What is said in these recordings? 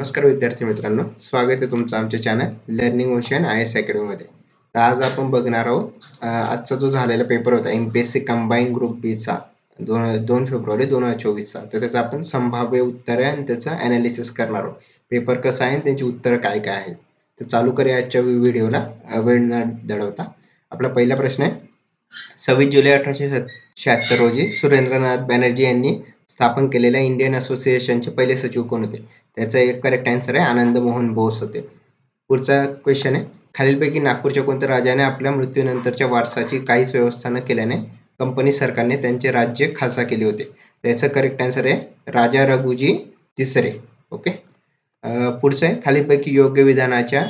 नमस्कार विद्यार्थी मित्रांनो, स्वागत आहे तुमचं आमच्या चॅनल लर्निंग ओशन IAS अकॅडमीमध्ये. तर आज आपण बघणार आहोत आजचा जो झालेला पेपर होता MPSC कंबाईन ग्रुप बी चा 2 फेब्रुवारी 2024 चा. तर त्याचं आपण संभाव्य उत्तरे आणि त्याचं ॲनालिसिस करणार आहोत. पेपर कसा आहे आणि त्याची उत्तरं काय काय आहेत. तर चालू करूया आजच्या व्हिडिओला वेळ न दडवता. आपला पहिला प्रश्न आहे, 26 जुलै 1876 रोजी सुरेंद्रनाथ बॅनर्जी यांनी स्थापन केलेल्या इंडियन असोसिएशनचे पहिले सचिव कोण होते? त्याचा एक करेक्ट आन्सर आहे आनंद मोहन बोस होते. पुढचा क्वेश्चन आहे, खालीलपैकी नागपूरच्या कोणत्या राजाने आपल्या मृत्यूनंतरच्या वारसाची काहीच व्यवस्था न केल्याने कंपनी सरकारने त्यांचे राज्य खालसा केले होते? त्याचं करेक्ट आन्सर आहे राजा रघुजी तिसरे. ओके. पुढचं आहे, खालीलपैकी योग्य विधानाच्या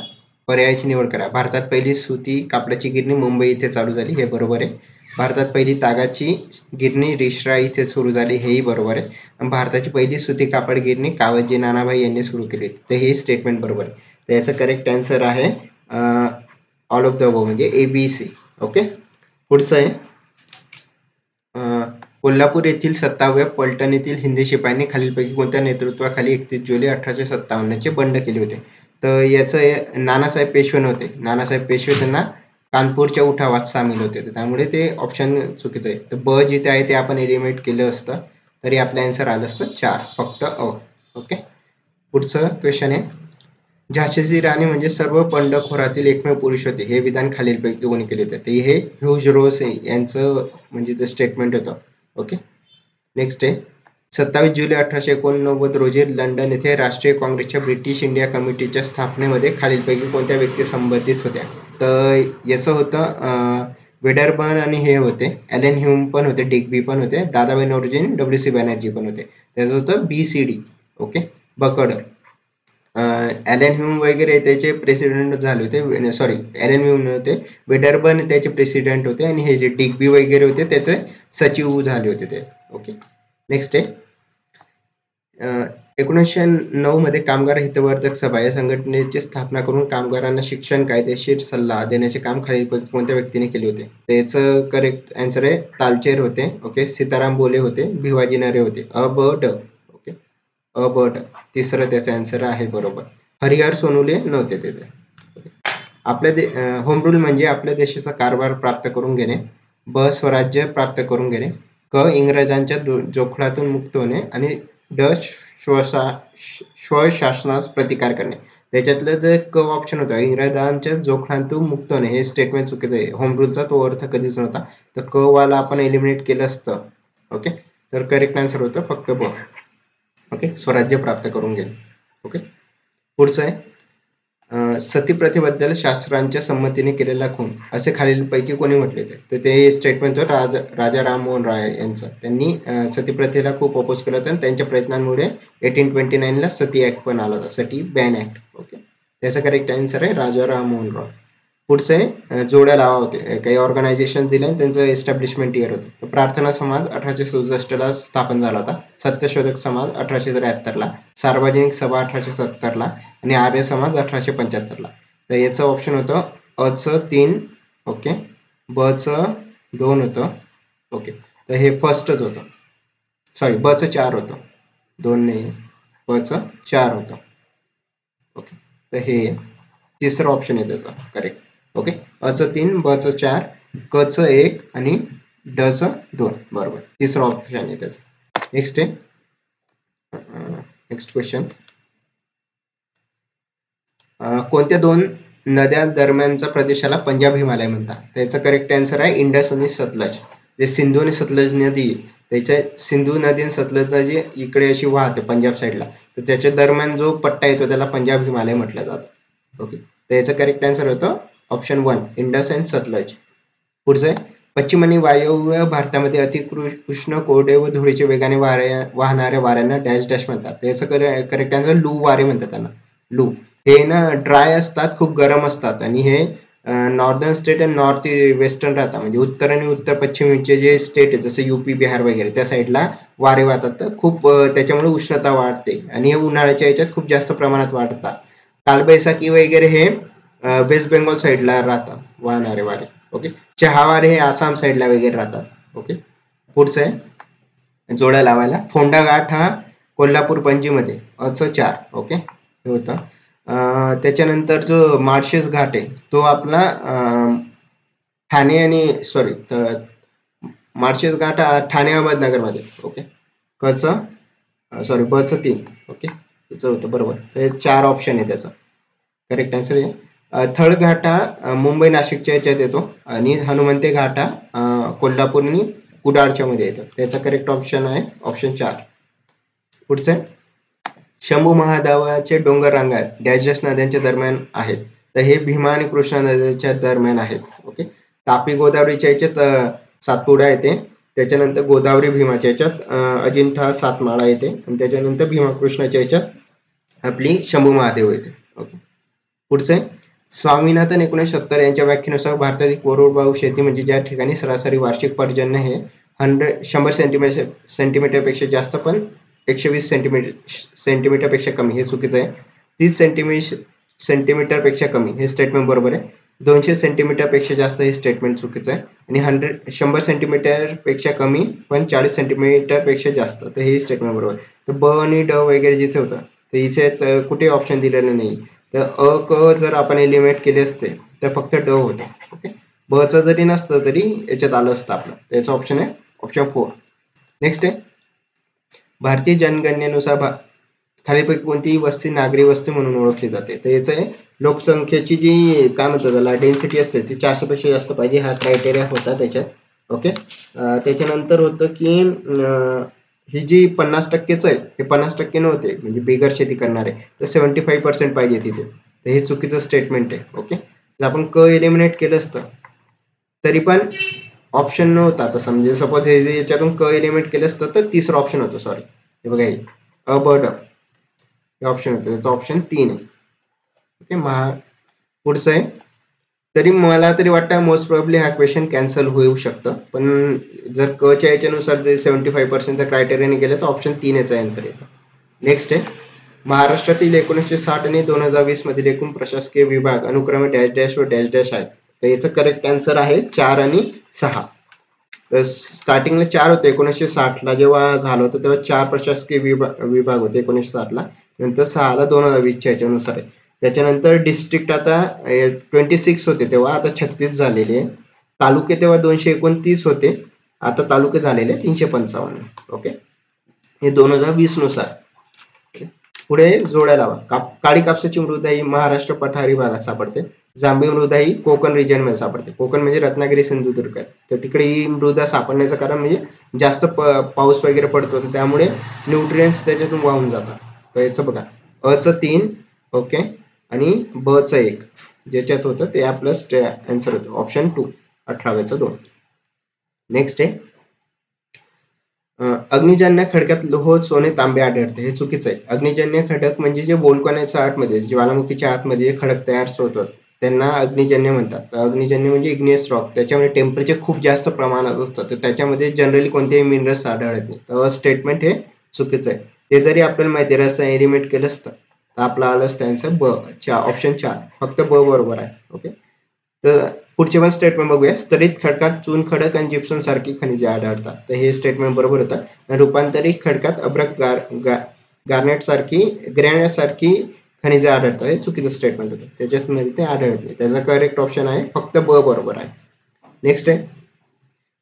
पर्यायाची निवड करा. भारतात पहिली सुती कापडाची गिरणी मुंबई इथे चालू झाली, हे बरोबर आहे. भारतात पहिली तागाची गिरणी रिश्रा इथे सुरू झाली, हेही बरोबर आहे. आणि भारताची पहिली सुती कापड गिरणी कावतजी नानाभाई यांनी सुरू केली होती, तर हे स्टेटमेंट बरोबर आहे. तर याचं करेक्ट आन्सर आहे ऑल ऑफ द अबोव म्हणजे ABC. ओके. पुढचं आहे, कोल्हापूर येथील 27व्या पलटण येथील हिंदी शिपायांनी खालीलपैकी कोणत्या नेतृत्वाखाली 31 जुलै 1857 बंड केले होते? तर याचं नानासाहेब पेशवे होते. नानासाहेब पेशवे त्यांना कानपूरच्या उठावात सामील होते, तर त्यामुळे ते ऑप्शन चुकीचं आहे. तर ब जिथे आहे ते आपण एलिमिनेट केलं असतं तरी आपलं आन्सर आलं असतं 4, फक्त अ. ओके. पुढचं क्वेश्चन आहे, झाशीची राणी म्हणजे सर्व बंडखोरातील एकमेव पुरुष होते, हे विधान खालीलपैकी कोणी केले होते? तर हे ह्यूज रोस यांचं म्हणजे ते स्टेटमेंट होतं. ओके. नेक्स्ट आहे, 27 जुलै 1889 रोजी लंडन येथे राष्ट्रीय काँग्रेसच्या ब्रिटिश इंडिया कमिटीच्या स्थापनेमध्ये खालीलपैकी कोणत्या व्यक्ती संबंधित होत्या? तर याचं होतं वेडरबर्न आणि हे होते, ॲलन ह्यूम पण होते, डिग्बी पण होते, दादाभाई नौरोजी, WC बॅनर्जी पण होते. त्याचं होतं BCD. ओके. बकड. ॲलन ह्यूम वगैरे त्याचे प्रेसिडेंट झाले होते, सॉरी ॲलन ह्यूम होते, वेडरबर्न त्याचे प्रेसिडेंट होते आणि हे जे डिग्बी वगैरे होते त्याचे सचिव झाले होते ते. ओके. नेक्स्ट आहे, 1909 मध्ये कामगार हितवर्धक सभा या संघटनेची स्थापना करून कामगारांना शिक्षण, कायदेशीर सल्ला देण्याचे काम खालीलपैकी कोणत्या व्यक्तीने केले होते? त्याचं करेक्ट आन्सर आहे तालचेर होते. ओके. सीताराम बोले होते, भिवाजी नरे होते. अ-ब-ड. ओके. अ-ब-ड. तिसरं त्याचं आन्सर आहे बरोबर. हरिहर सोनुले नव्हते त्याचे. आपल्या होम रूल म्हणजे आपल्या देशाचा कारभार प्राप्त करून घेणे. ब स्वराज्य प्राप्त करून घेणे. क इंग्रजांच्या जोखडातून मुक्त होणे आणि ड स्वशासनास प्रतिकार करणे. त्याच्यातलं जे क ऑप्शन होता इंग्रजांच्या जोखडातून मुक्त होणे, हे स्टेटमेंट चुकीचं आहे. होम रूलचा तो अर्थ कधीच नव्हता, तर क वाला आपण एलिमिनेट केलं असतं. ओके. तर करेक्ट आन्सर होतं फक्त ब. ओके. स्वराज्य प्राप्त करून घेणे. ओके. पुढचं आहे, सती प्रथेबद्दल शास्त्रांच्या संमतीने केलेला खून असे खालीलपैकी कोणी म्हटले होते? तर ते स्टेटमेंट होतं राजा राममोहन राय यांचं. त्यांनी सती प्रथेला खूप अपोज केलं होतं आणि त्यांच्या प्रयत्नांमुळे 1829 ला सती ऍक्ट पण आला होता, सती बॅन ऍक्ट. ओके. त्याचा करेक्ट आन्सर आहे राजा राममोहन राय. पुढचं आहे, जोड्या लावा होते, काही ऑर्गनायझेशन दिले आणि त्यांचं एस्टॅब्लिशमेंट इयर होतं. तर प्रार्थना समाज 1867 ला स्थापन झाला होता, सत्यशोधक समाज 1873 ला, सार्वजनिक सभा 1870 ला आणि आर्य समाज 1875 ला. तर याचं ऑप्शन होतं अचं 3. ओके. बचं 2 होतं. ओके. तर हे फर्स्टच होतं, सॉरी बचं 4 होतं, 2 नाही, बचं 4 होतं. ओके. तर हे तिसरं ऑप्शन आहे त्याचं करेक्ट. ओके. अचं 3, बचं 4, कचं 1 आणि डचं 2. बरोबर, तिसरं ऑप्शन आहे त्याचं. नेक्स्ट आहे, नेक्स्ट क्वेश्चन, कोणत्या 2 नद्या दरम्यानचा प्रदेशाला पंजाब हिमालय म्हणतात? त्याचं करेक्ट आन्सर आहे इंडस आणि सतलज. जे सिंधू आणि सतलज नदी, त्याच्या सिंधू नदी आणि सतलज नदी इकडे अशी वाहते पंजाब साईडला, तर त्याच्या दरम्यान जो पट्टा येतो त्याला पंजाब हिमालय म्हटलं जातं. ओके. तर याचं करेक्ट आन्सर होतं ऑप्शन 1 इंडस अँड सतलज. पुढचं आहे, पश्चिम आणि वायव्य भारतामध्ये अति उष्ण, कोरडे व धुळीचे वेगाने वाहणाऱ्या वाऱ्यांना डॅश डॅश म्हणतात. त्याचं करेक्ट आन्सर लू वारे म्हणतात त्यांना. लू हे ना ड्राय असतात, खूप गरम असतात आणि हे नॉर्दर्न स्टेट आणि नॉर्थ वेस्टर्न राहतात, म्हणजे उत्तर आणि उत्तर पश्चिमचे जे स्टेट आहे जसं UP बिहार वगैरे त्या साईडला वारे वाहतात, तर खूप त्याच्यामुळे उष्णता वाढते आणि हे उन्हाळ्याच्या याच्यात खूप जास्त प्रमाणात वाढतात. कालबैसाखी वगैरे हे वेस्ट बेंगॉल साईडला राहतात वाहणारे वारे. ओके. चहावारे हे आसाम साईडला वगैरे राहतात. ओके. पुढचं आहे जोड्या लावायला, फोंडा घाट हा कोल्हापूर पणजीमध्ये, अचं 4. ओके. हे होता. त्याच्यानंतर जो माळशेज घाट आहे तो आपला ठाणे आणि सॉरी माळशेज घाट ठाणे अहमदनगरमध्ये. ओके. सॉरी बचं 3. ओके, त्याचं होतं बरोबर. तर 4 ऑप्शन आहे त्याचा. करेक्ट आन्सर आहे. थळ घाट हा मुंबई नाशिकच्या याच्यात येतो आणि हनुमंते घाट हा कोल्हापूर आणि कुडाळच्या मध्ये येतो. त्याचा करेक्ट ऑप्शन आहे ऑप्शन 4. पुढचं शंभू महादेवाचे डोंगर रांगा डॅश डॅश नद्यांच्या दरम्यान आहेत. तर हे भीमा आणि कृष्णा नद्यांच्या दरम्यान आहेत. ओके. तापी गोदावरीच्या याच्यात सातपुडा येते. त्याच्यानंतर गोदावरी भीमाच्या याच्यात अजिंठा सातमाळा येते आणि त्याच्यानंतर भीमा कृष्णाच्या याच्यात आपली शंभू महादेव येते. ओके. पुढचं आहे स्वामीनाथन 1970 यांच्या व्याख्येनुसार भारतातील कोरडवाहू शेती म्हणजे ज्या ठिकाणी सरासरी वार्षिक पर्जन्य हे 100 सेंटीमीटर पेक्षा जास्त पण 120 सेंटीमीटर पेक्षा कमी हे चुकीचं आहे. 30 सेंटीमीटर पेक्षा कमी हे स्टेटमेंट बरोबर आहे. 200 सेंटीमीटर पेक्षा जास्त हे स्टेटमेंट चुकीचं आहे आणि 100 सेंटीमीटर पेक्षा कमी पण 40 सेंटीमीटर पेक्षा जास्त तर हे स्टेटमेंट बरोबर आहे. तर ब आणि ड वगैरे जिथे होतं तर इथे कुठे ऑप्शन दिलेलं नाही. तर अ क जर आपण एलिमिनेट केले असते तर फक्त ड होतं. ओके. ब चं जरी नसतं तरी याच्यात आलं असतं आपलं. त्याचं ऑप्शन आहे ऑप्शन 4. नेक्स्ट आहे भारतीय जनगणनेनुसार खालीलपैकी कोणतीही वस्ती नागरी वस्ती म्हणून ओळखली जाते. तर याचं आहे लोकसंख्येची जी काय म्हणतात त्याला डेन्सिटी असते ती 400 पेक्षा जास्त पाहिजे हा क्रायटेरिया होता त्याच्यात. ओके. त्याच्यानंतर होतं की ही जी 50%च आहे हे 50% नव्हते म्हणजे बिगर शेती करणारे तर 75% पाहिजे तिथे. तर हे चुकीचं स्टेटमेंट आहे. ओके. जर आपण क एलिमिनेट केलं असतं तरी पण ऑप्शन नव्हता. आता समजे सपोज हे जे याच्यातून क एलिमिनेट केलं असतं तर तिसरं ऑप्शन होतं. सॉरी हे बघा हे अ ब ड हे ऑप्शन होतं. त्याचं ऑप्शन 3 आहे. ओके. पुढचं आहे तरी मला तरी वाटतं मोस्ट प्रोबॅबली हा क्वेश्चन कॅन्सल होऊ शकतं. पण जर क च्या याच्यानुसार जे 75%चा क्रायटेरियाने गेलं तर ऑप्शन 3 याचा आन्सर येतो. नेक्स्ट आहे महाराष्ट्रातील 1960 आणि 2020 मधील एकूण प्रशासकीय विभाग अनुक्रमे डॅश डॅश व डॅश डॅश आहेत. तर याचं करेक्ट आन्सर आहे 4 आणि 6. तर स्टार्टिंगला 4 होते 1960 ला जेव्हा झालं होतं तेव्हा 4 प्रशासकीय विभाग होते 1960 ला. नंतर 6 ला 2020 च्या याच्यानुसार आहे. त्याच्यानंतर डिस्ट्रिक्ट आता 26 होते तेव्हा आता 36 झालेले आहे. तालुके तेव्हा 229 होते आता तालुके झालेले 355. ओके. हे 2020 नुसार. पुढे जोड्या लावा. काळी कापसाची मृदा ही महाराष्ट्र पठारी भागात सापडते. जांभी मृदा ही कोकण रिजन मध्ये सापडते. कोकण म्हणजे रत्नागिरी सिंधुदुर्ग आहे. तर तिकडे ही मृदा सापडण्याचं कारण म्हणजे जास्त पाऊस वगैरे पडतो त्यामुळे न्यूट्रिएंट्स त्याच्यातून वाहून जातात. तर याचं बघा अ चं 3 ओके आणि ब चं 1 ज्याच्यात होतं ते आपलं आन्सर होतं ऑप्शन 2 18व्याचं 2. नेक्स्ट आहे अग्निजन्य खडकात लोह सोने तांबे आढळते हे चुकीचं आहे. अग्निजन्य खडक म्हणजे जे वोल्कॅनोच्या आतमध्ये ज्वालामुखीच्या आतमध्ये जे खडक तयार होतात त्यांना अग्निजन्य म्हणतात. तर अग्निजन्य म्हणजे इग्नियस रॉक त्याच्यामध्ये टेम्परेचर खूप जास्त प्रमाणात असतं तर त्याच्यामध्ये जनरली कोणतेही मिनरल्स आढळत नाही. तर स्टेटमेंट हे चुकीचं आहे. ते जरी आपल्याला माहिती रस्ता एलिमिनेट केलं असतं तर आपला आलं असतं आन्सर ब ऑप्शन 4 फक्त ब बरोबर आहे. ओके. तर पुढचे पण स्टेटमेंट बघूया. स्तरित खडकात चून खडक आणि जिप्सम सारखी खनिजे आढळतात. तर हे स्टेटमेंट बरोबर होतं. रूपांतरित खडकात अभ्रक ग्रॅनाइट सारखी खनिजे आढळतात. हे चुकीचं स्टेटमेंट होतं. त्याच्यामध्ये ते आढळत नाही. त्याचा करेक्ट ऑप्शन आहे फक्त ब बरोबर आहे. नेक्स्ट आहे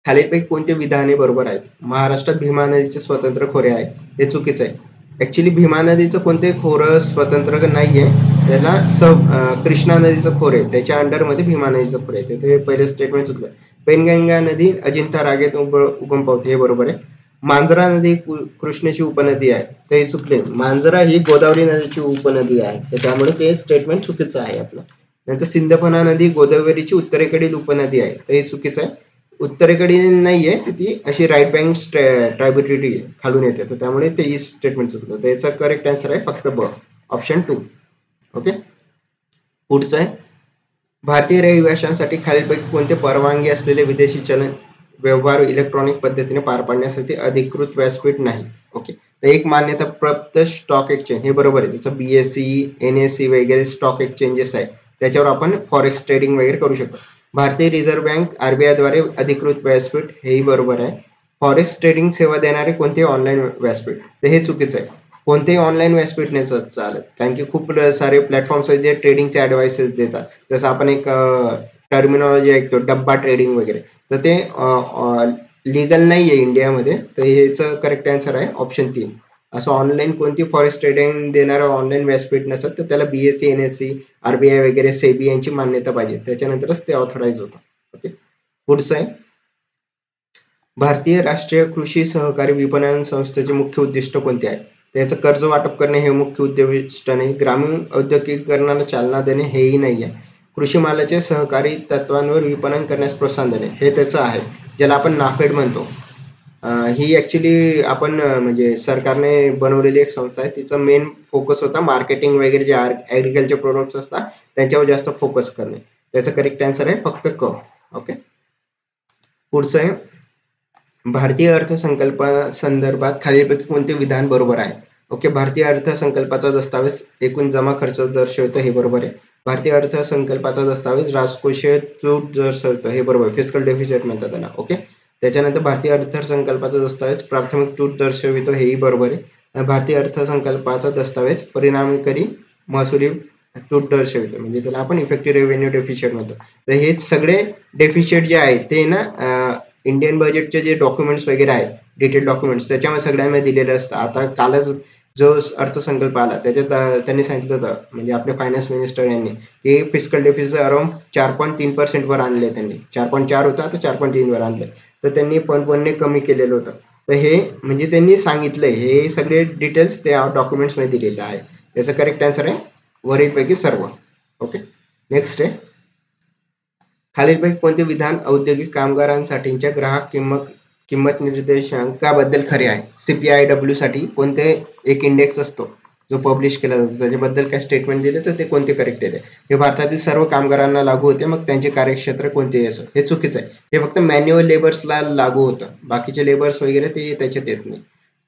खालीलपैकी कोणते विधाने बरोबर आहेत. महाराष्ट्रात भीमा नदीचे स्वतंत्र खोरे आहेत. हे चुकीचं आहे. ऍक्च्युली भीमा नदीचं कोणते खोरं स्वतंत्र नाहीये. त्याला कृष्णा नदीचं खोर आहे त्याच्या अंडरमध्ये भीमा नदीचं खोर आहे. ते पहिले स्टेटमेंट चुकलं. पेनगंगा नदी अजिंठा रागेत उगम पावते हे बरोबर आहे. मांजरा नदी कृष्णेची उपनदी आहे तर हे चुकले. मांजरा ही गोदावरी नदीची उपनदी आहे तर त्यामुळे ते स्टेटमेंट चुकीचं आहे आपलं. नंतर सिंदफणा नदी गोदावरीची उत्तरेकडील उपनदी आहे तर हे चुकीचं आहे. उत्तरेकडील नाहीये ती अशी राईट बँक ट्रायब्युटरी खालून येते तर त्यामुळे ते स्टेटमेंट चुकलं. तर याचा करेक्ट आन्सर आहे फक्त ब ऑप्शन 2. ओके. पुढचं आहे भारतीय रहिवाशांसाठी खालीलपैकी कोणते परवानगी असलेले विदेशी चलन व्यवहार इलेक्ट्रॉनिक पद्धतीने पार पाडण्यासाठी अधिकृत व्यासपीठ नाही. ओके. तर एक मान्यता प्राप्त स्टॉक एक्सचेंज हे बरोबर आहे. जसं BSE NSE वगैरे स्टॉक एक्सचेंजेस आहे त्याच्यावर आपण फॉरेक्स ट्रेडिंग वगैरे करू शकतो. भारतीय रिझर्व्ह बँक RBI द्वारे अधिकृत व्यासपीठ हेही बरोबर आहे. फॉरेक्स ट्रेडिंग सेवा देणारे कोणते ऑनलाईन व्यासपीठ तर हे चुकीचं आहे. कोणतेही ऑनलाईन व्यासपीठ नाही चालत, कारण की खूप सारे प्लॅटफॉर्म्स आहेत जे ट्रेडिंगचे ॲडवाइसेस देतात. जसं आपण एक टर्मिनॉलॉजी ऐकतो डब्बा ट्रेडिंग वगैरे, तर ते लीगल नाही आहे इंडियामध्ये. तर ह्याचं करेक्ट आन्सर आहे ऑप्शन 3. असं ऑनलाईन कोणती फॉरेक्स ट्रेडिंग देणारं ऑनलाईन व्यासपीठ नसतं, तर त्याला BSE, NSE, RBI वगैरे सेबी यांची मान्यता पाहिजे, त्याच्यानंतरच ते ऑथराईज होतं. ओके, पुढचं आहे भारतीय राष्ट्रीय कृषी सहकारी विपणन संस्थेचे मुख्य उद्दिष्ट कोणते आहे? त्याचं कर्ज वाटप करणे हे मुख्य उद्दिष्ट नाही, ग्रामीण औद्योगिकीकरणाला चालना देणे हेही नाही आहे, कृषी मालाचे सहकारी तत्वांवर विपणन करण्यास प्रोत्साहन देणे हे त्याचं आहे, ज्याला आपण नाफेड म्हणतो. ही ॲक्च्युली आपण म्हणजे सरकारने बनवलेली एक संस्था आहे. तिचा मेन फोकस होता मार्केटिंग वगैरे जे ॲग्रिकल्चर प्रोडक्ट्स असतात त्यांच्यावर जास्त फोकस करणे. त्याचं करेक्ट आन्सर आहे फक्त क. ओके, पुढचं आहे भारतीय अर्थसंकल्पासंदर्भात खालीलपैकी कोणते विधान बरोबर आहे? ओके, भारतीय अर्थसंकल्पाचा दस्तावेज एकूण जमा खर्च दर्शवतो हे बरोबर आहे. भारतीय अर्थसंकल्पाचा दस्तावेज राजकोषीय तूट दर्शवतो हे बरोबर, फिस्कल डेफिसिट म्हणतात त्याला. ओके, त्याच्यानंतर भारतीय अर्थसंकल्पाचा दस्तावेज प्राथमिक तूट दर्शवितो हेही बरोबर आहे. भारतीय अर्थसंकल्पाचा दस्तावेज परिणामकारी महसुली तूट दर्शवितो, म्हणजे त्याला आपण इफेक्टिव्ह रेव्हेन्यू डेफिसिट म्हणतो. तर हे सगळे डेफिसिट जे आहे ते ना इंडियन बजेटचे जे डॉक्युमेंट्स वगैरे आहेत, डिटेल डॉक्युमेंट्स, त्याच्यामध्ये सगळ्यांमध्ये दिलेलं असतं. आता कालच जो अर्थसंकल्प आला त्याच्यात त्यांनी सांगितलं होतं, म्हणजे आपले फायनान्स मिनिस्टर यांनी, की फिस्कल डेफिसिट अराउंड 4.3% वर आणले त्यांनी. 4.4 होता, आता 4.3 वर आणले. तर त्यांनी 0.1 कमी केलेलं होतं. तर हे म्हणजे त्यांनी सांगितलंय, हे सगळे डिटेल्स त्या डॉक्युमेंट्समध्ये दिलेले आहे. त्याचं करेक्ट आन्सर आहे वरीलपैकी सर्व. ओके, नेक्स्ट आहे खालीलपैकी कोणते विधान औद्योगिक कामगारांसाठीच्या ग्राहक किंमत निर्देशांकाबद्दल खरे आहे? CPIW साठी कोणते एक इंडेक्स असतो जो पब्लिश केला जातो, त्याच्याबद्दल काय स्टेटमेंट दिले तर ते कोणते करेक्ट येते? हे भारतातील सर्व कामगारांना लागू होते, मग त्यांचे कार्यक्षेत्र कोणते असो, हे चुकीचं आहे. हे फक्त मॅन्युअल लेबर्सला लागू होतं, बाकीचे लेबर्स वगैरे ते त्याच्यात येत नाही.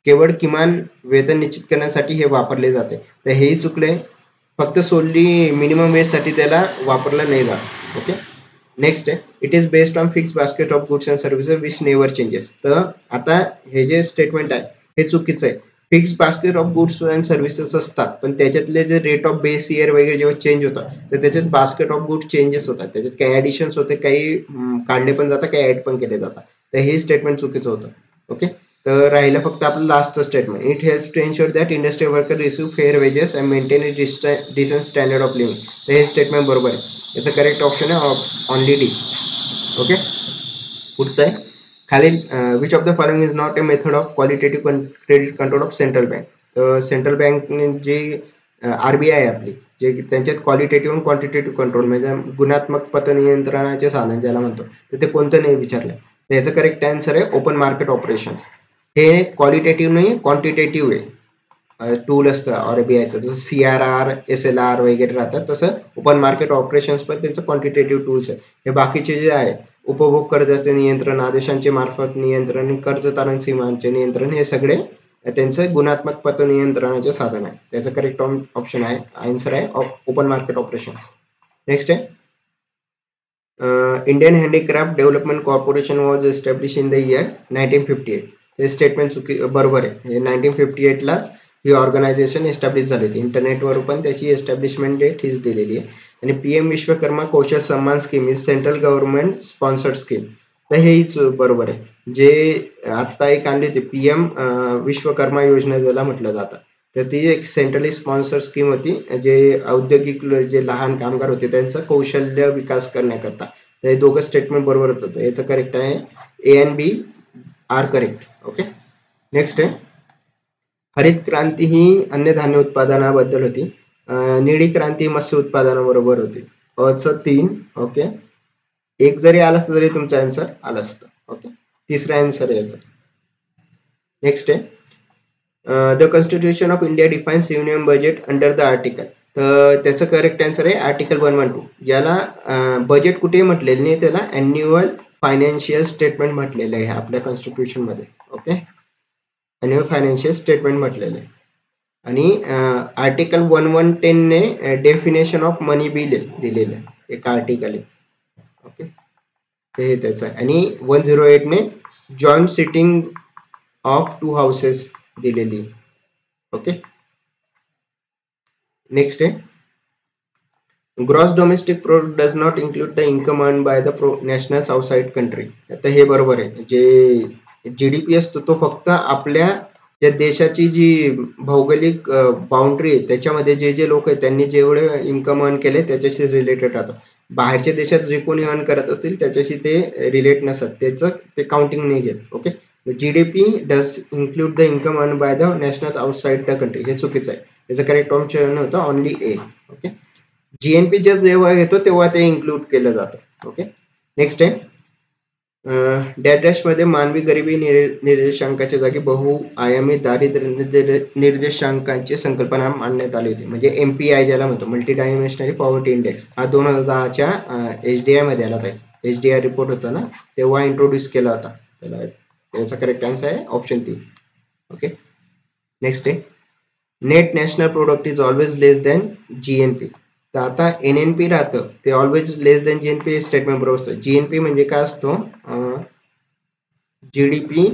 केवळ किमान वेतन निश्चित करण्यासाठी हे वापरले जाते, तर हेही चुकले. फक्त सोडली मिनिमम वेजसाठी त्याला वापरलं नाही जात. ओके, नेक्स्ट आहे it is based on fix basket of goods and services which never changes. तर आता हे जे स्टेटमेंट आहे हे चुकीचं आहे. Fix basket of goods and services असतात, पण त्याच्यातले जे रेट ऑफ बेस इयर वगैरे जेव्हा चेंज होतात तर त्याच्यात बास्केट ऑफ गुड्स चेंजेस होतात, त्याच्यात काही ॲडिशन्स होते, काही काढले पण जातात, काही ॲड पण केले जातात. तर हे स्टेटमेंट चुकीचं होतं. ओके, तर राहिलं फक्त आपलं लास्टचं statement, it helps to ensure that industrial worker receive fair wages and maintain a decent standard of living. तर हे स्टेटमेंट बरोबर आहे. याचं करेक्ट ऑप्शन आहे ऑनली डी. ओके, पुढचं आहे खालील which of the following is not a method of qualitative credit control of central bank. तर सेंट्रल बँकने जे RBI आहे आपली, जे त्यांच्यात क्वालिटेटिव्ह आणि क्वांटिटेटिव्ह कंट्रोल म्हणजे गुणात्मक पतनियंत्रणाचे साधन ज्याला म्हणतो, तर ते कोणतं नाही विचारलं. तर याचं करेक्ट आन्सर आहे ओपन मार्केट ऑपरेशन्स. हे क्वालिटेटिव्ह नाही क्वांटिटेटिव्ह आहे. टूल असतं RBIचं, जसं CRR SLR वगैरे राहतात, तसं ओपन मार्केट ऑपरेशन्स पण त्यांचं क्वांटिटेटिव्ह टूल्स आहे. हे बाकीचे जे आहे उपभोग कर्जाचे नियंत्रण, आदेशांचे मार्फत नियंत्रण, कर्ज तारण सीमांचे नियंत्रण, हे सगळे त्यांचं गुणात्मक पतनियंत्रणाचे साधन आहे. त्याचं करेक्ट ऑप्शन आहे आन्सर आहे ओपन मार्केट ऑपरेशन्स. नेक्स्ट आहे Indian handicraft development corporation was establish in the year 1958. हे स्टेटमेंट बरोबर आहे. 1958लाच ही ऑर्गनायझेशन एस्टॅब्लिश झाली होती. इंटरनेटवर पण त्याची एस्टॅब्लिशमेंट डेट हीच दिलेली आहे. आणि PM विश्वकर्मा कौशल सन्मान scheme is central government sponsored scheme. तर हेच बरोबर आहे. जे आत्ता एक आणली होती PM विश्वकर्मा योजना ज्याला म्हटलं जातं, तर ती एक सेंट्रली स्पॉन्सर स्कीम होती, जे औद्योगिक जे लहान कामगार होते त्यांचा कौशल्य विकास करण्याकरता. तर हे दोघं स्टेटमेंट बरोबर होतं. याचं करेक्ट आहे A and B are correct. Okay, next आहे हरित क्रांती ही अन्नधान्य उत्पादनाबद्दल होती. निळी क्रांती मत्स्य उत्पादनाबरोबर होती. अचं 3. ओके, एक जरी आलं असतं तरी तुमचं आन्सर आलं असतं. ओके, तिसरा आन्सर आहे याचा. नेक्स्ट आहे the constitution of India defines union budget under the article. तर त्याचं करेक्ट आन्सर आहे आर्टिकल 112. याला बजेट कुठेही म्हटलेलं नाही, त्याला अॅन्युअल फायनान्शियल स्टेटमेंट म्हटलेलं आहे आपल्या कॉन्स्टिट्यूशन मध्ये. ओके, अॅन्युअल फायनान्शियल स्टेटमेंट म्हटलेलं आहे. आणि आर्टिकल 1110 ने डेफिनेशन ऑफ मनी बिल दिलेलं आहे, एक आर्टिकल आहे. ओके, ते त्याचं आहे. आणि 108 ने जॉईंट सिटिंग ऑफ 2 हाऊसेस दिलेली. ओके, नेक्स्ट आहे gross domestic product does not include the income earn by the nationals outside country. आता हे बरोबर आहे. जे GDP असतो तो फक्त आपल्या त्या देशाची जी भौगोलिक बाउंड्री आहे त्याच्यामध्ये जे जे लोक आहेत त्यांनी जेवढे इन्कम अर्न केले त्याच्याशी रिलेटेड राहतो. बाहेरच्या देशात जे कोणी अर्न करत असतील त्याच्याशी ते रिलेट नसत, त्याचं ते काउंटिंग नाही घेत. Okay, GDP does include the income earn by the national outside the country, हे चुकीचं आहे. याचं करेक्ट ऑप्शन होतं ओनली ए. ओके, GNP जेव्हा येतो तेव्हा ते इन्क्लूड केलं जातं. ओके, नेक्स्ट आहे डॅश डॅश मध्ये मानवी गरिबी निर्देशांकाच्या जागी बहुआयामी दारिद्र्य निर्देशांकांची संकल्पना मांडण्यात आली होती. म्हणजे MPI ज्याला म्हणतो, मल्टी डायमेन्शनल पॉवर्टी इंडेक्स, हा 2010च्या HDI मध्ये आला होता. HDI रिपोर्ट होता ना तेव्हा इंट्रोड्यूस केला होता त्याला. याचा करेक्ट आन्सर आहे ऑप्शन 3. ओके, नेक्स्ट आहे net national product is always less than GNP. तर आता NNP राहतं ते ऑलवेज लेस दॅन GNP स्टेटमेंट बरोबर असतं. GNP म्हणजे काय असतो, GDP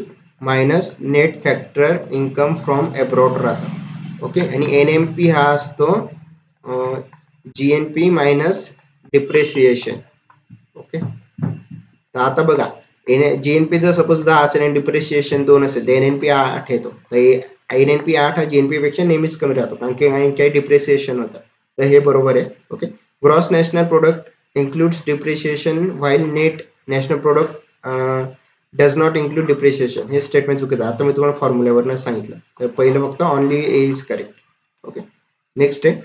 minus net factor income from abroad राहतं. ओके, आणि NMP हा असतो GNP मायनस डिप्रेसिएशन. ओके, तर आता बघा GNP जर सपोज 10 असेल आणि डिप्रिशिएशन 2 असेल तर NNP 8 येतो. तर NNP 8 हा GNP पेक्षा नेहमीच कमी राहतो कारण की काही डिप्रिसिएशन होतं. तर हे बरोबर आहे. Okay, gross national product includes depreciation while net national product does not include depreciation, हे स्टेटमेंट चुकीचं आहे. आता मी तुम्हाला फॉर्म्युल्यावरच सांगितलं. तर पहिलं फक्त only A is correct. Okay, next आहे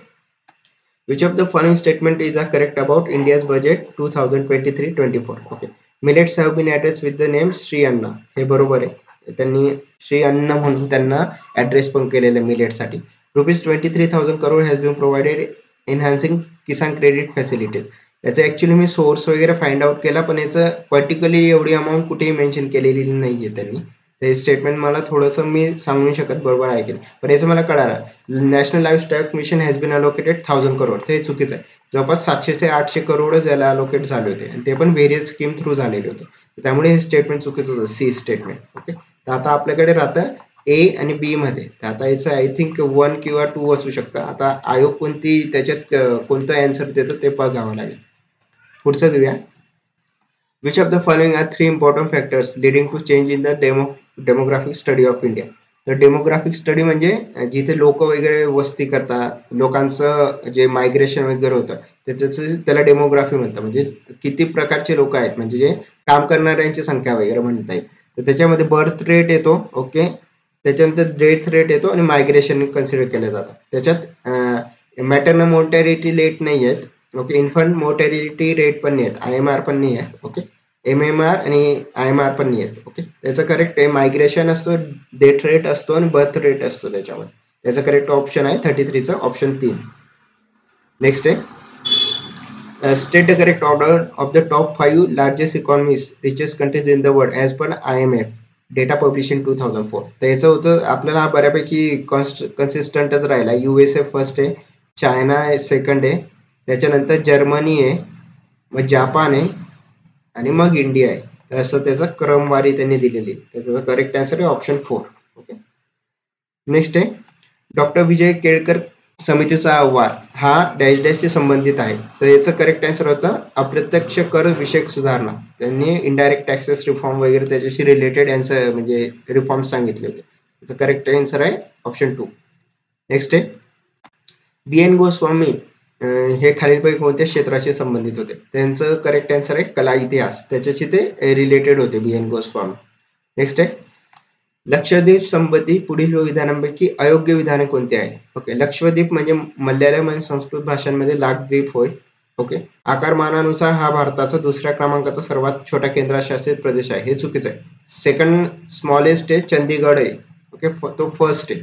which of the following statement is a correct about India's budget 2023-24. Okay, millets have been address with the name Shri Anna, हे बरोबर आहे. त्यांनी श्री अन्न म्हणून त्यांना ॲड्रेस पण केलेलं आहे मिलेटसाठी. ₹23,000 crore has been provided enhancing Kisan credit facilities. याचं ॲक्च्युली मी सोर्स वगैरे फाइंड आउट केला पण याचं पर्टिक्युलरली एवढी अमाऊंट कुठेही मेन्शन केलेली नाही आहे त्यांनी. हे स्टेटमेंट मला थोडंसं मी सांगू शकत बरोबर आहे की नाही, पण याचं मला कळालं. National life stock mission has been allocated 1000 crore, ते चुकीचं आहे. जवळपास 700 ते 800 करोडच याला अलोकेट झाले होते आणि ते पण व्हेरियस स्कीम थ्रू झालेले होते. त्यामुळे हे स्टेटमेंट चुकीचं होतं, सी स्टेटमेंट. ओके, तर आता आपल्याकडे राहतं ए आणि बी मध्ये. तर आता याचं आय थिंक 1 किंवा 2 असू शकतं. आता आयोग कोणती त्याच्यात कोणतं आन्सर देतं ते बघावं लागेल. पुढचं देऊया. Which of the following are 3 important factors leading to change in the demographic study of India? तर डेमोग्राफिक स्टडी म्हणजे जिथे लोक वगैरे वस्ती करतात, लोकांचं जे मायग्रेशन वगैरे होतं त्याला डेमोग्राफी म्हणतात. म्हणजे किती प्रकारचे लोक आहेत, म्हणजे जे काम करणाऱ्यांची संख्या वगैरे म्हणता येईल. तर त्याच्यामध्ये बर्थ रेट येतो. ओके, त्याच्यानंतर डेथ रेट येतो आणि मायग्रेशन कन्सिडर केलं जातं. त्याच्यात मॅटर्नल मोर्टॅलिटी रेट नाही आहेत. ओके, इन्फंट मोर्टॅलिटी रेट पण नाही आहेत, IMR पण नाही आहेत. ओके, MMR आणि IMR पण नाही आहेत. ओके, त्याचं करेक्ट आहे मायग्रेशन असतो, डेथ रेट असतो आणि बर्थ रेट असतो त्याच्यामध्ये. त्याचं करेक्ट ऑप्शन आहे 33चं ऑप्शन 3. नेक्स्ट आहे state the correct order of the top 5 largest economies richest countries in the world as per IMF data publish in 2004. तर याचं होतं आपल्याला बऱ्यापैकी कन्सिस्टंटच राहिला. USA फर्स्ट आहे, चायना सेकंड आहे, त्याच्यानंतर जर्मनी आहे, मग जापान आहे आणि मग इंडिया आहे. तर असं त्याचा क्रमवारी त्यांनी दिलेली. त्याचा करेक्ट आन्सर आहे ऑप्शन 4. ओके, नेक्स्ट आहे डॉक्टर विजय केळकर समितीचा अहवाल हा डॅश डॅशशी संबंधित आहे. तर याचं करेक्ट आन्सर होतं अप्रत्यक्ष कर विषयक सुधारणा. त्यांनी इनडायरेक्ट टॅक्सेस रिफॉर्म वगैरे त्याच्याशी रिलेटेड आन्सर म्हणजे रिफॉर्म सांगितले होते. त्याचं करेक्ट आन्सर आहे ऑप्शन 2. नेक्स्ट आहे BN गोस्वामी हे खालीलपैकी कोणत्या क्षेत्राशी संबंधित होते. त्यांचं करेक्ट आन्सर आहे कला इतिहास, त्याच्याशी ते रिलेटेड होते BN गोस्वामी. नेक्स्ट आहे लक्षद्वीप संबंधी पुढील विधानांपैकी अयोग्य विधाने कोणती आहे. ओके, लक्षद्वीप म्हणजे मल्याळम आणि संस्कृत भाषांमध्ये लाक्षद्वीप होय. ओके, आकारमानानुसार हा भारताचा दुसऱ्या क्रमांकाचा सर्वात छोटा केंद्रशासित प्रदेश आहे, हे चुकीचं आहे. सेकंड स्मॉलेस्ट आहे चंदीगड आहे. ओके, तो फर्स्ट आहे,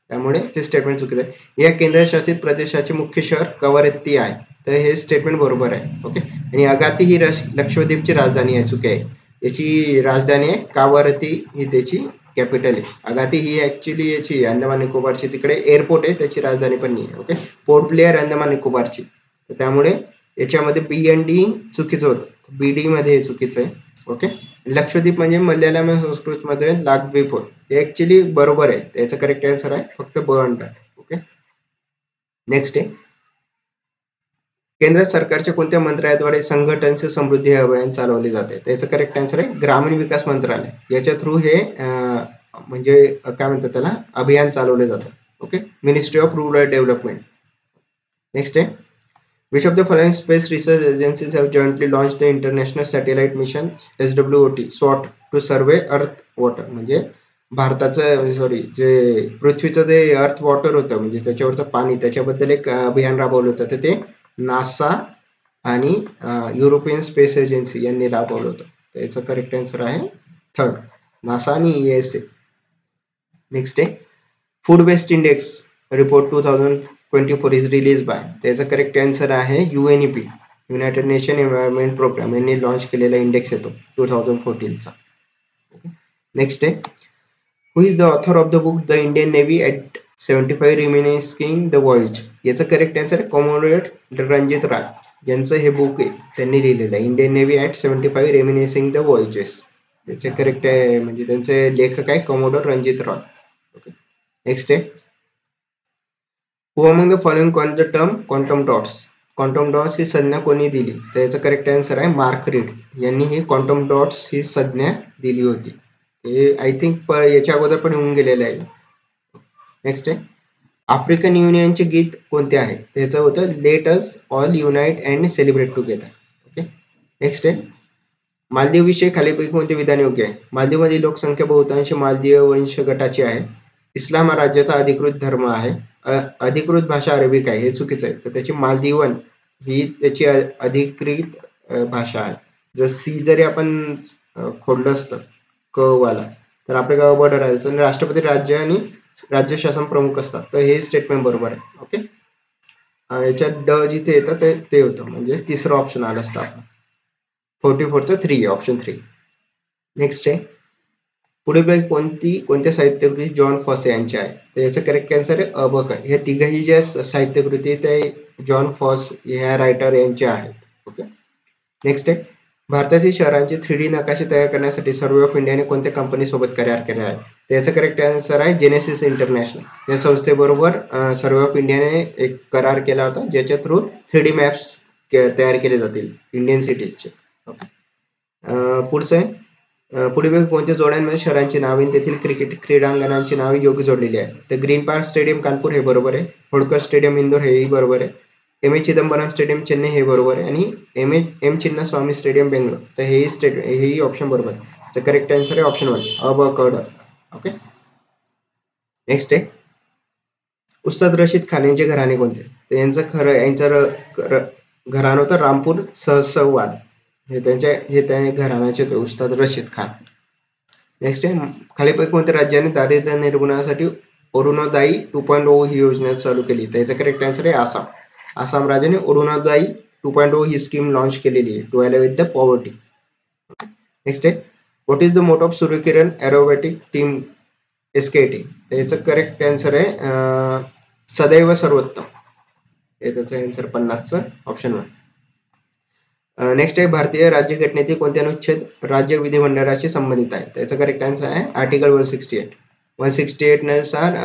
त्यामुळे ते स्टेटमेंट चुकीचं आहे. या केंद्रशासित प्रदेशाचे मुख्य शहर कवरत्ती आहे. तर हे स्टेटमेंट बरोबर आहे. ओके, आणि अगाती ही लक्षद्वीपची राजधानी आहे, चुकी आहे. याची राजधानी आहे कावरती, ही त्याची कॅपिटल आहे. अगाती ही ऍक्च्युली याची अंदमान निकोबारची, तिकडे एअरपोर्ट आहे, त्याची राजधानी पण नाही आहे. ओके, पोर्ट ब्लेअर अंदमान निकोबारची. तर त्यामुळे याच्यामध्ये BND चुकीचं होतं, BD मध्ये हे चुकीचं आहे. ओके, लक्षद्वीप म्हणजे मल्याळम संस्कृत मध्ये लाक्षद्वीप होय, हे ऍक्च्युली बरोबर आहे. त्याचं करेक्ट आन्सर आहे फक्त ब अंडर. ओके, नेक्स्ट आहे केंद्र सरकारच्या कोणत्या मंत्रालयाद्वारे संघटन से समृद्धी अभियान चालवले जाते. त्याचं करेक्ट आन्सर आहे ग्रामीण विकास मंत्रालय. याच्या थ्रू हे म्हणजे काय म्हणतात त्याला अभियान चालवले जातं. Okay, ministry of rural development. Next आहे which of the following space research agencies have jointly launched the international satellite mission SWOT SWOT to survey earth water. म्हणजे भारताचं सॉरी जे पृथ्वीचं जे अर्थ वॉटर होतं म्हणजे त्याच्यावरचं पाणी त्याच्याबद्दल एक अभियान राबवलं होतं. तर ते नासा आणि युरोपियन स्पेस एजन्सी यांनी राबवलं होतं. त्याचं करेक्ट आन्सर आहे थर्ड, नासा आणि ESA. नेक्स्ट आहे food waste index report 2024 is release by. त्याचा करेक्ट आन्सर आहे UNEP, united nation environment programme यांनी लॉन्च केलेला इंडेक्स येतो 2014 चा. ओके, नेक्स्ट आहे who is the author of the book the Indian navy at 75 remaining the voyage. याचं correct answer आहे commodore Ranjit Rai यांचं हे बुक आहे, त्यांनी लिहिलेलं आहे Indian navy at 75 remaining the voyages. त्याचे करेक्ट आहे म्हणजे त्यांचे लेखक आहे commodore Ranjit Roy. Okay, next आहे Who among the following coined the term quantum dots? Quantum dots ही संज्ञा कोणी दिली. तर याचं करेक्ट आन्सर आहे मार्क रीड यांनी ही क्वांटम डॉट्स ही संज्ञा दिली होती. हे आय थिंक याच्या अगोदर पण येऊन गेलेलं आहे. नेक्स्ट आहे आफ्रिकन युनियनचे गीत कोणते आहे. त्याचं होतं let us all unite and celebrate together. Okay, next आहे मालदीव विषयी खालीपैकी कोणते विधान योग्य आहे. मालदीवमधील लोकसंख्या बहुतांश मालदीय वंश गटाची आहे. इस्लाम हा राज्याचा अधिकृत धर्म आहे. अधिकृत भाषा अरेबिक आहे. हे चुकीचं आहे. तर त्याची मालदीवन ही त्याची अधिकृत भाषा आहे. जर सी जरी आपण खोडलं असतं क वाला तर आपल्या गावा बॉर्डर आहे आणि राष्ट्रपती राज्य आणि राज्य शासन प्रमुख असतात. तर हे स्टेटमेंट बरोबर आहे. ओके, याच्यात ड जिथे येतं ते होतं म्हणजे तिसरं ऑप्शन आलं असतं आपण 44चं 3 ऑप्शन 3. नेक्स्ट आहे पुढे कोणत्या साहित्यकृती जॉन फॉसे यांची आहे. तर याचं करेक्ट आन्सर आहे अबक. ह्या तिघही ज्या साहित्यकृती ते जॉन फॉस ह्या रायटर यांच्या आहेत. ओके, नेक्स्ट आहे भारतातील शहरांचे 3D नकाशे तयार करण्यासाठी सर्वे ऑफ इंडियाने कोणत्या कंपनी सोबत करार केला आहे. त्याचं करेक्ट आन्सर आहे जेनेसिस इंटरनॅशनल. या संस्थेबरोबर सर्वे ऑफ इंडियाने एक करार केला होता ज्याच्या थ्रू 3D मॅप्स तयार केले जातील इंडियन सिटीजचे. ओके, पुढचं आहे पुढे कोणत्या जोड्यांमध्ये शहरांची नावे तेथील क्रिकेट क्रीडांगणांची नावे योग्य जोडलेली आहे. तर ग्रीन पार्क स्टेडियम कानपूर हे बरोबर आहे. होळकर स्टेडियम इंदोर हेही बरोबर आहे. M.A. चिदंबरम स्टेडियम चेन्नई हे बरोबर आहे आणि M. चिन्नास्वामी स्टेडियम बेंगलोर. तर हेही ऑप्शन बरोबर आहे. त्याचं करेक्ट आन्सर आहे ऑप्शन 1 अबकड. ओके, नेक्स्ट आहे उस्ताद रशीद खान यांचे घराणे कोणते. तर यांचं घराणं होतं रामपूर सहसवाद. हे त्या घराण्याचे होते उस्ताद रशीद खान. नेक्स्ट आहे खालीपैकी कोणत्या राज्याने दारिद्र्य निर्मूलनासाठी अरुणोदय 2.0 ही योजना चालू केली. तर याचा करेक्ट आन्सर आहे आसाम. आसाम राज्याने अरुणोदय 2.0 ही स्कीम लॉन्च केलेली आहे to elevate the poverty. Next आहे what is the mote of Suryakiran aerobatic team SKT. तर याचं करेक्ट आन्सर आहे सदैव सर्वोत्तम. हे त्याचं आन्सर 50चं ऑप्शन 1. नेक्स्ट आहे भारतीय राज्यघटनेतील कोणत्या अनुच्छेद राज्य विधिमंडळाशी संबंधित आहे. त्याचा करेक्ट आन्सर आहे आर्टिकल 168. 168 नुसार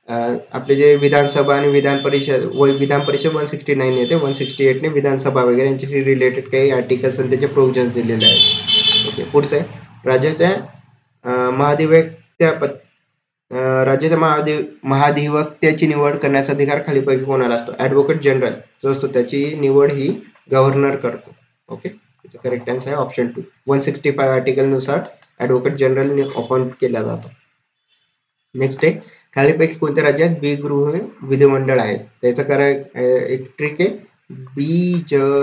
आपले जे विधानसभा आणि विधान परिषद 169 येते. 168 ने विधानसभा वगैरे यांच्याशी रिलेटेड काही आर्टिकल्स आणि त्याचे प्रोव्हिजन्स दिलेले आहेत. ओके, पुढचं आहे राज्याच्या महाधिवक्त्याची निवड करण्याचा अधिकार खालीपैकी कोणाला असतो. ॲडव्होकेट जनरल जो असतो त्याची निवड ही गव्हर्नर करतो. ओके, त्याचा करेक्ट आन्सर आहे ऑप्शन 2. 165 आर्टिकल नुसार ॲडव्होकेट जनरल अपॉइंट केला जातो. नेक्स्ट आहे खालीपैकी कोणत्या राज्यात द्विगृह विधिमंडळ आहे. त्याचा एक ट्रिक आहे बीजकमउआंते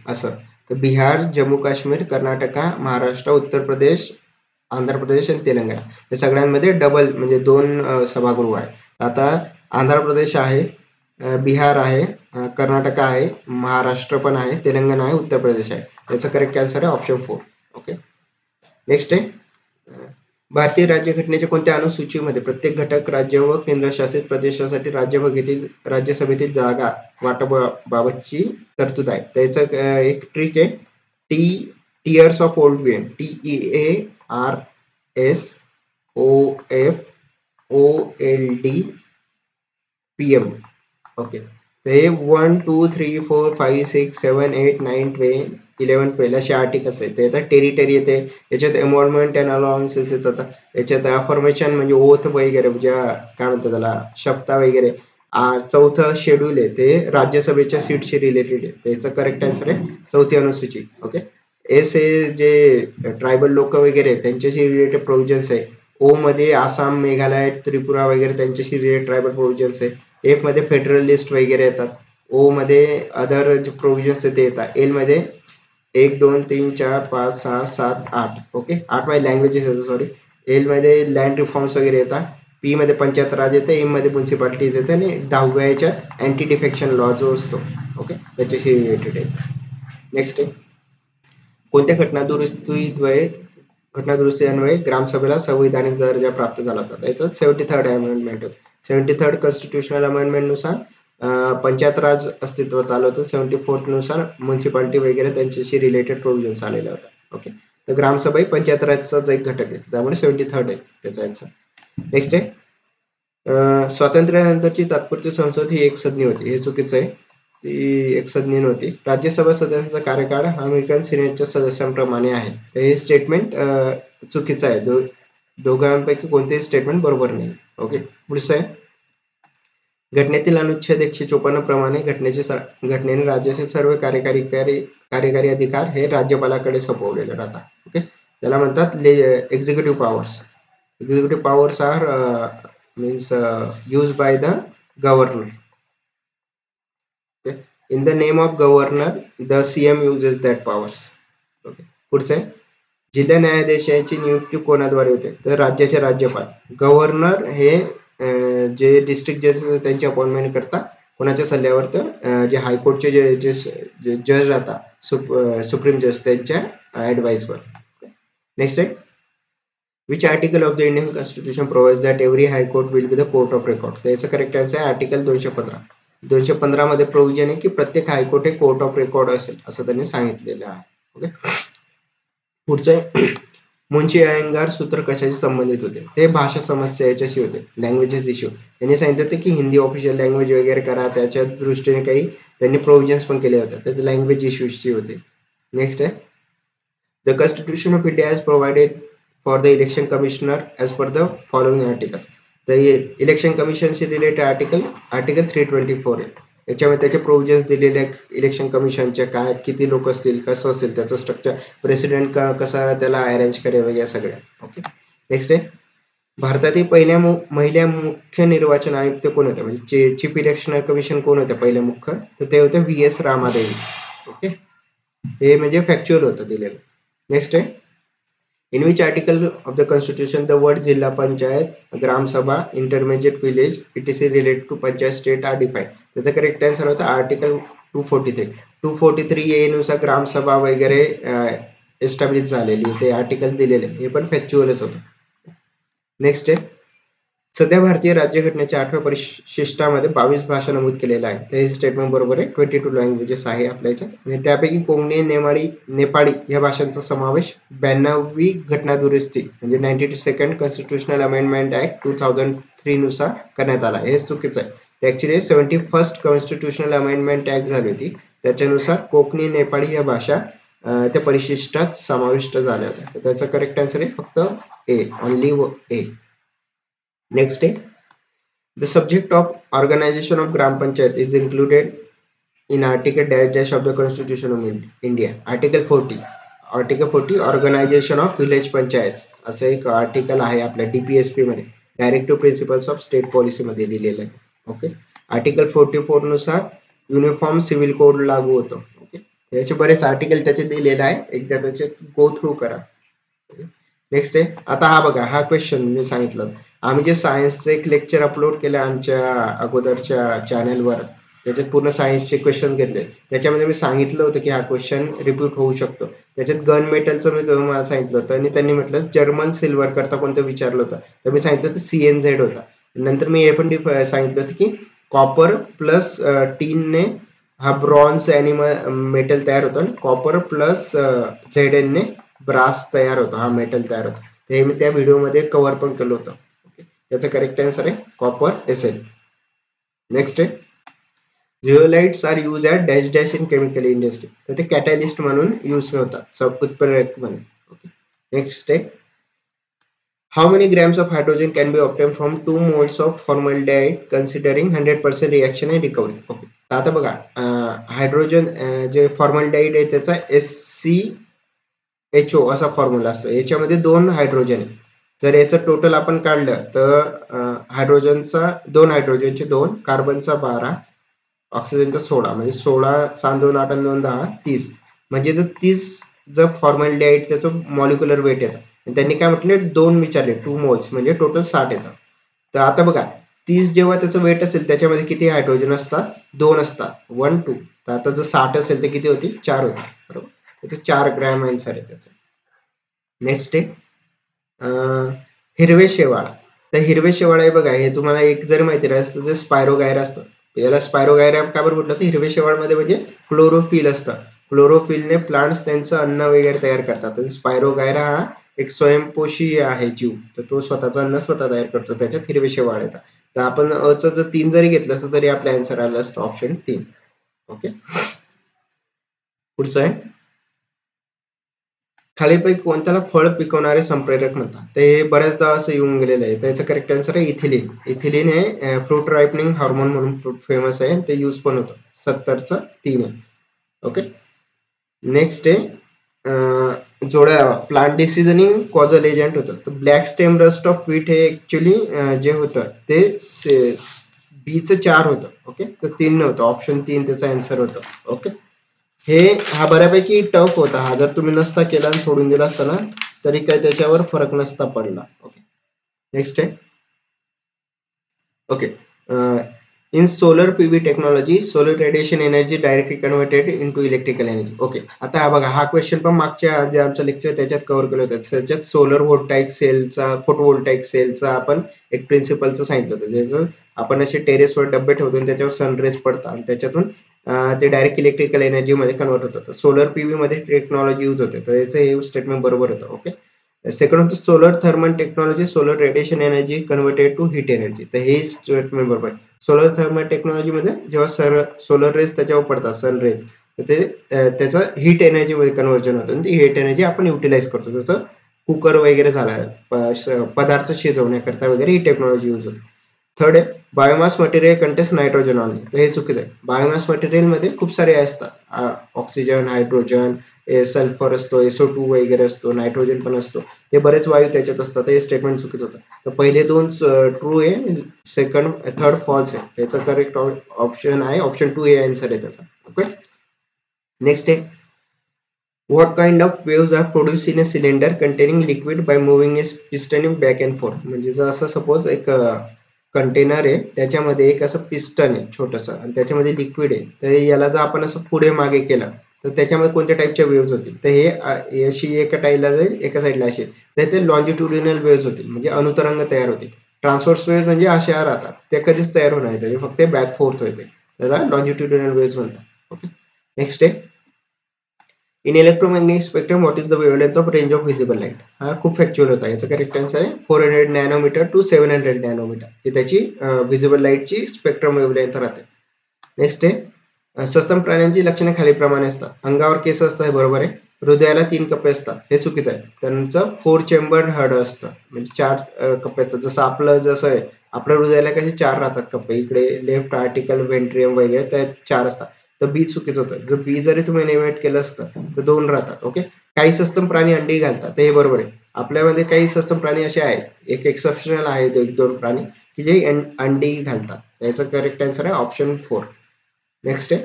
असं. तर बिहार, जम्मू काश्मीर, कर्नाटका, महाराष्ट्र, उत्तर प्रदेश, आंध्र प्रदेश आणि तेलंगणा या सगळ्यांमध्ये डबल म्हणजे 2 सभागृह आहे. आता आंध्र प्रदेश आहे, बिहार आहे, कर्नाटक आहे, महाराष्ट्र पण आहे, तेलंगणा आहे, उत्तर प्रदेश आहे. त्याचा करेक्ट आन्सर आहे ऑप्शन 4. ओके, नेक्स्ट आहे भारतीय राज्यघटनेच्या कोणत्या अनुसूचीमध्ये प्रत्येक घटक राज्य व केंद्रशासित प्रदेशासाठी राज्यसभेतील जागा वाटपाबाबतची तरतूद आहे. त्याचं एक ट्रिक आहे tears of old TEARSOFOLD PM. Okay, तर हे 1 2 3 4 5 6 7 8 9 10 11 12 असे आर्टिकल्स आहेत. ते आता टेरिटरी येते, याच्यात एन्व्हायरमेंट अँड अलाउन्सेस येतात, याच्यात अफर्मेशन म्हणजे ओथ वगैरे, ज्या काय म्हणतात त्याला शपथा वगैरे. चौथं शेड्यूल आहे ते राज्यसभेच्या सीटशी रिलेटेड आहे, त्याचं करेक्ट आन्सर आहे चौथी अनुसूची. ओके, एस हे जे ट्रायबल लोक वगैरे त्यांच्याशी रिलेटेड प्रोव्हिजन्स आहे. ओ मध्ये आसाम, मेघालय, त्रिपुरा वगैरे त्यांच्याशी रिलेटेड ट्रायबल प्रोव्हिजन्स आहे. एफ मध्ये फेडरलिस्ट वगैरे येतात. ओ मध्ये अदर जे प्रोव्हिजन्स ते येतात. एल मध्ये 1 2 3 4 5 6 7 8. ओके, 8 मध्ये लँग्वेजेस येतात, सॉरी. एल मध्ये लँड रिफॉर्म्स वगैरे येतात. पी मध्ये पंचायत राज येते. एम मध्ये म्युन्सिपालिटीज येते. आणि 10व्या याच्यात अँटी डिफेक्शन लॉ जो असतो, ओके, त्याच्याशी रिलेटेड आहे. नेक्स्ट आहे, कोणत्या घटनादुरुस्ती अन्वये ग्रामसभेला संवैधानिक दर्जा प्राप्त झाला होता? याचा 73rd अमेंडमेंट होतं. 73rd कॉन्स्टिट्युशनल अमेंडमेंट नुसार पंचायत राज अस्तित्वात आलं होतं. 74th नुसार म्युन्सिपालिटी वगैरे त्यांच्याशी रिलेटेड प्रोव्हिजन्स आलेला होता. ओके, तर ग्रामसभा ही पंचायत राजचाच एक घटक आहे, त्यामुळे 73rd आहे त्याचा आन्सर. नेक्स्ट आहे, स्वातंत्र्यानंतरची तात्पुरती संसद ही एकसदनी होती. हे चुकीचं आहे, ती एकसदनी नव्हती. राज्यसभा सदस्यांचा कार्यकाळ हा अमेरिकन सिनेटच्या सदस्यांप्रमाणे आहे. हे स्टेटमेंट चुकीचं आहे. दोघांपैकी कोणतेही स्टेटमेंट बरोबर नाही. ओके, पुढचं आहे, घटनेतील अनुच्छेद 154 प्रमाणे घटनेने राज्याचे सर्व कार्यकारी अधिकार हे राज्यपालाकडे सोपवलेले राहतात. ओके, त्याला म्हणतात executive powers. Executive powers are means used by the governor. Okay, in the name of governor the CM uses that powers. Okay, पुढचे, जिल्हा न्यायाधीशाची नियुक्ती कोणाद्वारे होते? तर राज्याचे राज्यपाल. गव्हर्नर हे जे डिस्ट्रिक्ट जजेस त्यांची अपॉइंटमेंट करतात कोणाच्या सल्ल्यावर? तर जे हायकोर्टचे जे जज राहतात, सुप्रीम जज, त्यांच्या ऍडवाइसवर. नेक्स्ट आहे, which article of the Indian Constitution provides that every high court will be the court of record? त्याचं करेक्ट आन्सर आहे आर्टिकल 215. 215 मध्ये प्रोव्हिजन आहे की प्रत्येक हायकोर्ट हे कोर्ट ऑफ रेकॉर्ड असेल, असं त्यांनी सांगितलेलं आहे. ओके, पुढचं आहे, मुंशी अय्यंगार सूत्र कशाशी संबंधित होते? ते भाषा समस्या याच्याशी होते, लँग्वेजेस इश्यू. त्यांनी सांगितलं होतं की हिंदी ऑफिशियल लँग्वेज वगैरे करा, त्याच्या दृष्टीने काही त्यांनी प्रोव्हिजन्स पण केले होते, तर लँग्वेज इश्यूजची होते. नेक्स्ट आहे, the constitution of India has provided for the election commissioner as per the following articles. The election commission she related article 324 आहे. याच्यामध्ये त्याचे प्रोव्हिजन्स दिलेले इलेक्शन कमिशनच्या, काय किती लोक असतील, कसं असेल त्याचं स्ट्रक्चर, प्रेसिडेंट कसा त्याला अरेंज करेल वगैरे सगळ्या. ओके, नेक्स्ट आहे, भारतातील पहिल्या महिला मुख्य निर्वाचन आयुक्त कोण होत्या? म्हणजे चीफ इलेक्शन कमिशन कोण होत्या पहिल्या मुख्य? तर ते होते VS रामादेवी. ओके, हे म्हणजे फॅक्च्युअल होतं दिलेलं. नेक्स्ट आहे, in which article of the constitution the word जिल्हा panchayat, Gram Sabha, intermediate village etc related to panchayat state are define? त्याचा करेक्ट आन्सर होता आर्टिकल 243. 243 ए नुसार ग्राम सभा वगैरे एस्टॅब्लिश झालेली, ते आर्टिकल दिलेले, हे पण फॅक्च्युअलच होतं. नेक्स्ट आहे, सध्या भारतीय राज्यघटनेच्या 8व्या परिशिष्टामध्ये 22 भाषा नमूद केलेल्या आहे, तर हे स्टेटमेंट बरोबर आहे. 22 लँग्वेजेस आहे आपल्या याच्यात, आणि त्यापैकी कोकणी, नेपाळी या भाषांचा समावेश 92वी घटनादुरुस्ती म्हणजे 92nd कॉन्स्टिट्युशनल अमेंडमेंट ऍक्ट 2003 नुसार करण्यात आला. हे चुकीचं आहे. Actually 71st constitutional amendment act झाली होती, त्याच्यानुसार कोकणी, नेपाळी या भाषा त्या परिशिष्टात समाविष्ट झाल्या होत्या. तर त्याचा करेक्ट आन्सर आहे फक्त ए, ओनली ए. नेक्स्ट आहे, the subject of organization of gram panchayat is included in article dash of the constitution of India. article 40 organization of village panchayats असं एक आर्टिकल आहे आपल्या DPSP मध्ये, directive principles of state policy मध्ये दिलेलं आहे. Okay, article 44 नुसार uniform civil code लागू होतो. ओके, याचे बरेच आर्टिकल त्याचे दिलेले आहे, एकदा त्याचे गो थ्रू करा. नेक्स्ट आहे, आता हा बघा, हा क्वेश्चन मी सांगितलं, आम्ही जे सायन्सचं एक लेक्चर अपलोड केलं आमच्या अगोदरच्या चॅनलवर, त्याच्यात पूर्ण सायन्सचे क्वेश्चन घेतले. त्याच्यामध्ये मी सांगितलं होतं की हा क्वेश्चन रिपीट होऊ शकतो. त्याच्यात गन मेटलचं मी तुम्हाला सांगितलं होतं, आणि त्यांनी म्हटलं जर्मन सिल्वर करता कोणतं विचारलं होतं, तर मी सांगितलं होतं CNZ होता. नंतर मी हे पण सांगितलं होतं की कॉपर प्लस टीनने हा ब्रॉन्झ ॲनिमल मेटल तयार होतो, आणि कॉपर प्लस Zn ने ब्रास तयार होतो, हा मेटल तयार होतो. ते मी त्या व्हिडिओमध्ये कव्हर पण केलं होतं. ओके, त्याचं करेक्ट आन्सर आहे कॉपर Sn. नेक्स्ट आहे zeolites are use at dash dash in chemical industry. तर ते कॅटॅलिस्ट म्हणून यूज होतात, सब उत्प्रेरक म्हणून. ओके. नेक्स्ट आहे how many grams of hydrogen can be obtained from 2 moles of formaldehyde considering 100% reaction and recovery. Okay. आता बघा हायड्रोजन जे फॉर्मल्डिहाइड आहे त्याचा HCHO असा फॉर्म्युला असतो. याच्यामध्ये 2 हायड्रोजन आहे. जर याचं टोटल आपण काढलं तर हायड्रोजनचा 2 हायड्रोजनचे 2, कार्बनचा 12, ऑक्सिजनचा 16, म्हणजे 16 6 2 8 2 10 30. म्हणजे जर 30 जर फॉर्मल्डिहाइड त्याचं मॉलिक्युलर वेट येतं. त्यांनी काय म्हटले 2 विचारले 2 मोल्स म्हणजे टोटल 60 येतं. तर आता बघा 30 जेव्हा त्याचं वेट असेल त्याच्यामध्ये किती हायड्रोजन असतात 2 असतात 1 2. तर आता जर 60 असेल तर किती होतील 4 होतील बरोबर. तर 4 ग्रॅम आन्सर आहे त्याचं. नेक्स्ट आहे हिरवे शेवाळ. तर हिरवे शेवाळ आहे बघा हे तुम्हाला एक जर माहिती असतं तर स्पायरोगायरा असतं. याला स्पायरोगायरा का बरं म्हटलं तर हिरवे शेवाळमध्ये म्हणजे क्लोरोफिल असतं. क्लोरोफिलने प्लांट्स त्यांचं अन्न वगैरे तयार करतात. तर स्पायरोगायरा हा एक स्वयंपोषी आहे जीव. तर तो स्वतःचं अन्न स्वतः तयार करतो. त्याच्यात हिरवे शेवाळ येतात. तर आपण अचं जर 3 जरी घेतलं असतं तरी आपलं आन्सर आलं असतं ऑप्शन 3. ओके. पुढचं आहे खालीलपैकी कोणत्याला फळ पिकवणारे संप्रेरक म्हणतात. ते बऱ्याचदा असं येऊन गेलेलं आहे. त्याचं करेक्ट आन्सर आहे इथिलीन. इथिलीन हे फ्रूट रायपनिंग हार्मोन म्हणून फेमस आहे. ते यूज पण होतं. 70चं 3 आहे. ओके. नेक्स्ट आहे जोड्या प्लांट डिसिजनिंग कॉझल एजंट होतं. तर black stem rust of wheat हे ऍक्च्युली जे होतं ते बीचं 4 होतं. ओके. तर 3 नव्हतं. ऑप्शन 3 त्याचा आन्सर होतं. ओके. हा बऱ्यापैकी टफ होता. हा जर तुम्ही नसता केला आणि सोडून दिला असता ना तरी काही त्याच्यावर फरक नसता पडला. ओके. नेक्स्ट आहे okay in solar PV technology solar radiation energy directly converted into electrical energy. Okay. आता हा बघा हा क्वेश्चन पण मागच्या जे आमचं लेक्चर त्याच्यात कव्हर केलं होतं. त्याच्यात सोलर व्होल्टाईक सेलचा फोटोव्होल्टाईक सेलचा आपण एक प्रिन्सिपलचं सांगितलं होतं. ज्याचं आपण असे टेरेसवर डब्बे ठेवतो आणि त्याच्यावर सनरेज पडतात आणि त्याच्यातून ते डायरेक्ट इलेक्ट्रिकल एनर्जी मध्ये कन्वर्ट होतं. तर सोलर पीव्ही मध्ये टेक्नॉलॉजी यूज होते. तर याचं हे स्टेटमेंट बरोबर होतं. ओके. सेकंड होतं solar thermal technology solar radiation energy converted to heat energy. तर हे स्टेटमेंट बरोबर आहे. सोलर थर्मल टेक्नॉलॉजी मध्ये जेव्हा सोलर रेज त्याच्यावर पडतात सन रेज तर ते त्याचं हीट एनर्जी मध्ये कन्व्हर्जन होतं आणि ती हीट एनर्जी आपण युटिलाइज करतो. जसं कुकर वगैरे झाला पदार्थ शिजवण्याकरता वगैरे ही टेक्नॉलॉजी यूज होते. थर्ड आहे biomass material contest nitrogen only. तर हे चुकीचं आहे. बायोमास मटेरियल मध्ये खूप सारे असतात. ऑक्सिजन हायड्रोजन सल्फर असतो SO2 वगैरे असतो नायट्रोजन पण असतो. ते बरेच वायू त्याच्यात असतात. हे स्टेटमेंट चुकीचं होतं. तर पहिले 2 ट्रू आहे सेकंड थर्ड फॉल्स आहे. त्याचं करेक्ट ऑप्शन आहे ऑप्शन 2 हे आन्सर आहे त्याचा. ओके. नेक्स्ट आहे what kind of waves are produced in a cylinder containing liquid by moving a piston back and forth. म्हणजे जर असं सपोज एक कंटेनर आहे त्याच्यामध्ये एक असं पिस्टन आहे छोटंसं आणि त्याच्यामध्ये लिक्विड आहे. तर याला जर आपण असं पुढे मागे केलं तर त्याच्यामध्ये कोणत्या टाईपच्या वेव्स होतील. तर हे अशी एका टाईला जाईल एका साईडला अशी तर ते लॉन्जिट्युडिनल वेव्स होतील म्हणजे अनुतरंग तयार होतील. ट्रान्सव्हर्स वेव्स म्हणजे अशा राहतात ते कधीच तयार होणार नाही फक्त बॅक फोर्थ होते त्याला लॉन्जिट्युडिनल वेव्स म्हणतात. ओके. नेक्स्ट आहे in electromagnetic spectrum what is the wavelength of range of visible light. हा खूप फॅक्च्युअल होता. याचा करेक्ट आन्सर आहे 400 नॅनोमीटर टू 700 नॅनोमीटर ही त्याची व्हिजिबल लाईटची स्पेक्ट्रम वेवलेंथ राहते. नेक्स्ट आहे सस्तन प्राण्यांची लक्षणे खालीलप्रमाणे असतात. अंगावर केस असतात हे बरोबर आहे. हृदयाला 3 कप्पे असतात हे चुकीचं आहे. त्यांचं 4 चेंबर हार्ट असतं म्हणजे 4 कप्पे असतात. जसं आपलं जसं आहे आपल्या हृदयाला कसे 4 राहतात कप्पे इकडे लेफ्ट आर्टिकल वेंट्रियम वगैरे त्या 4 असतात. तर बी चुकीचं होतं. जर बी जरी तुम्ही एलिमिनेट केलं असतं तर 2 राहतात. ओके. काही सस्तन प्राणी अंडी घालतात हे बरोबर आहे. आपल्यामध्ये काही सस्तन प्राणी असे आहेत एक एक्सेप्शनल आहेत 1-2 प्राणी की जे अंडी घालतात. याचा करेक्ट आन्सर आहे ऑप्शन 4. नेक्स्ट आहे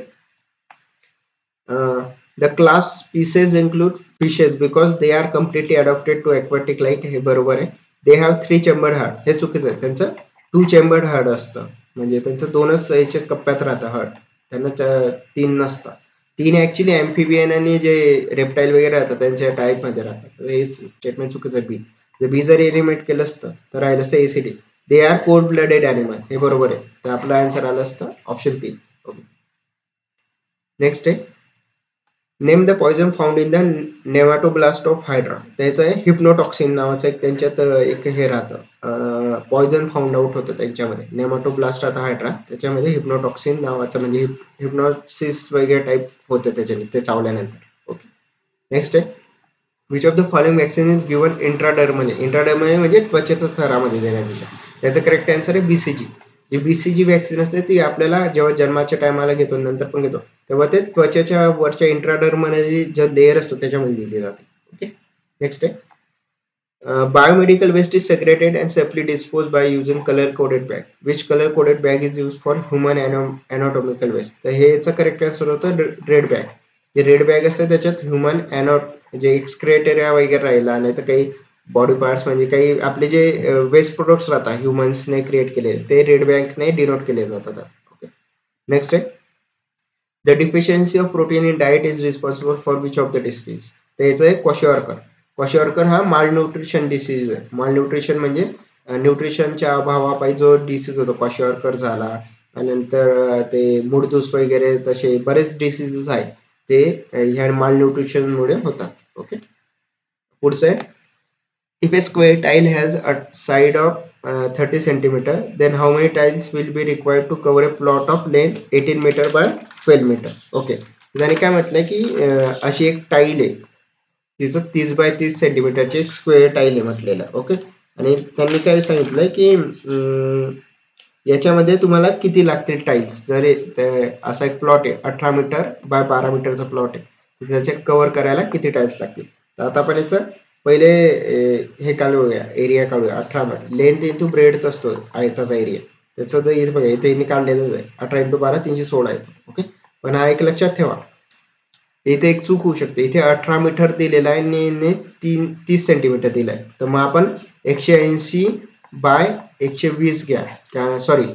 the class species include fishes because they are completely adopted to aquatic light हे बरोबर आहे. दे हॅव 3 चेंबर्ड हार्ट हे चुकीचं आहे. त्यांचं 2 चेंबर्ड हार्ट असतं म्हणजे त्यांचं 2च याच्या कप्प्यात राहतं हार्ट. त्यांना 3 नसतात. 3 ऍक्च्युली अँफिबियन आणि जे रेप्टाईल वगैरे राहतात त्यांच्या टाईपमध्ये राहतात. तर हे स्टेटमेंट चुकीचं आहे. बी जर बी जर एलिमिनेट केलं असतं तर राहिलं असतं ACD. They are cold blooded animal हे बरोबर आहे. तर आपलं आन्सर आलं असतं ऑप्शन 3. ओके. नेक्स्ट आहे name the poison found in the nematoblast of hydra. त्याचं आहे हिप्नोटॉक्सिन नावाचं एक त्यांच्यात एक हे राहतं, पॉइझन फाउंड आउट होतं त्यांच्यामध्ये. नेमॅटोब्लास्ट आता हायड्रा त्याच्यामध्ये हिप्नोटॉक्सिन नावाचं म्हणजे हिप्नोसिस वगैरे टाईप होतं त्याच्याने ते चावल्यानंतर. ओके. नेक्स्ट आहे which of the following vaccine is given intradermally. Intradermally म्हणजे त्वचेच्या थरामध्ये देण्यात येतं. त्याचं करेक्ट आन्सर आहे बीसीजी. जी बीसीजी वॅक्सिन असते ती आपल्याला जेव्हा जन्माच्या टायमाला घेतो नंतर पण घेतो तेव्हा ते त्वचेच्या वरच्या इंट्राडर्मली जो लेअर असतो त्याच्यामध्ये दिली जाते. ओके. नेक्स्ट आहे biomedical waste is segregated and safely disposed by using color coded bag. Which color coded bag is used for human anatomical waste? तर हे याचं करेक्ट आन्सर होतं रेड बॅग. जे रेड बॅग असते त्याच्यात ह्युमन जे एक्सक्रेटेरिया वगैरे राहिला नाही तर काही बॉडी पार्ट्स म्हणजे काही आपले जे वेस्ट प्रोडक्ट्स राहतात ह्युमन्सने क्रिएट केलेले ते रेड बॅगने डिनोट केले जातात. ओके. नेक्स्ट आहे the deficiency of protein in diet is responsible for which of the disease. तर याचं आहे क्वॉशॉर्कर. क्वॉशॉर्कर हा मालन्यूट्रिशन डिसीज आहे. मालन्यूट्रिशन म्हणजे न्यूट्रिशनच्या अभावापायी जो डिसीज होतो क्वॉशॉर्कर झाला नंतर ते मूडदूस वगैरे तसे बरेच डिसीजेस आहेत ते ह्या मालन्यूट्रिशनमुळे होतात. ओके. पुढचं आहे if a square tile has a side of 30 centimeter then how many tiles will be required to cover a plot of length 18 meter by 12 meter. Okay. त्याने काय म्हटलंय की अशी एक टाईल आहे तिचं 30 बाय 30 सेंटीमीटरची एक स्क्वेअर टाईल आहे म्हटलेलं. ओके. आणि त्यांनी काय सांगितलं की याच्यामध्ये तुम्हाला किती लागतील टाईल्स. जर असा एक प्लॉट आहे 18 मीटर बाय 12 मीटरचा प्लॉट आहे त्याचे कव्हर करायला किती टाईल्स लागतील. तर आता आपण याचं पहिले हे काढूया एरिया काढूया. 18 लेंथ इंटू ब्रेड असतो आयताचा एरिया त्याचं जर इथे बघा इथे काढलेलंच आहे 18 इंटू 12 316 आहे. ओके. पण हा एक लक्षात ठेवा इथे एक चूक होऊ शकते. इथे 18 मीटर दिलेला आहे आणि 30 सेंटीमीटर दिलाय तर मग आपण 180 बाय 120 घ्या. सॉरी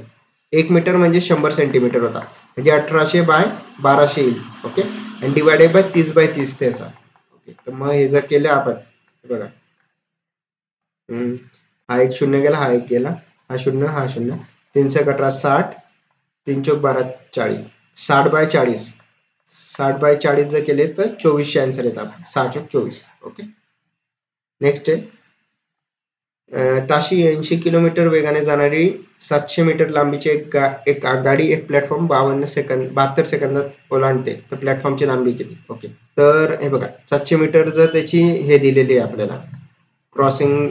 1 मीटर म्हणजे 100 सेंटीमीटर होता म्हणजे 1800 बाय 1200 येईल. ओके. आणि डिवायडेड बाय 30 बाय 30 त्याचा. ओके. तर मग हे जर केलं आपण बघा हा एक शून्य गेला हा एक गेला हा शून्य 3 18 60 3 चौक 12 40 60 बाय 40 60 बाय 40 जर केले तर 2400 आन्सर येतात 6 चौक 24. ओके. नेक्स्ट आहे ताशी 80 किलोमीटर वेगाने जाणारी 700 मीटर लांबीची एक गाडी एक प्लॅटफॉर्म 72 सेकंदात ओलांडते तर प्लॅटफॉर्मची लांबी किती. ओके. तर हे बघा 700 मीटर जर त्याची हे दिलेली आहे आपल्याला crossing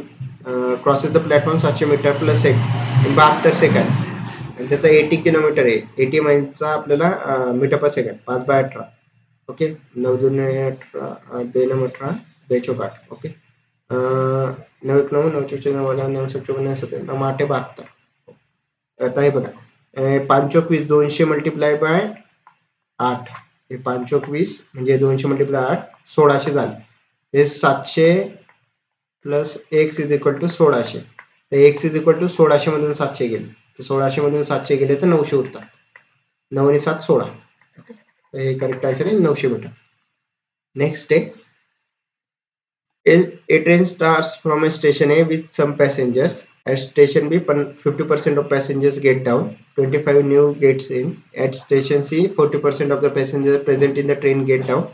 the platform 700 meter plus 72 सेकंद आणि त्याचा 80 किलोमीटर आहे. 80 माईलचा आपल्याला meter per second 5 by 18. Okay. 9 2 18 2 9 18 2 चौक 8. ओके. 9 1 9 9 चौक 9 9 7 9 7 9 8 72. आता हे बघा 5 चौक 20 200 मल्टिप्लाय बाय 8 हे 5 चौक 20 म्हणजे 200 मल्टिप्लाय 8 1600 झाले. हे 700 plus X is equal to 1600. तर एक्स इज इक्वल टू 1600 मधून 700 गेले तर 1600 मधून 700 गेले तर 900 उरतात. 9 आणि 7 16. हे करेक्ट आन्सर आहे 900 मीटर. नेक्स्ट आहे a train starts from a station A with some passengers. At station B, 50% of passengers get down, 25 new gets in. At station C, 40% of the passengers present in the train get down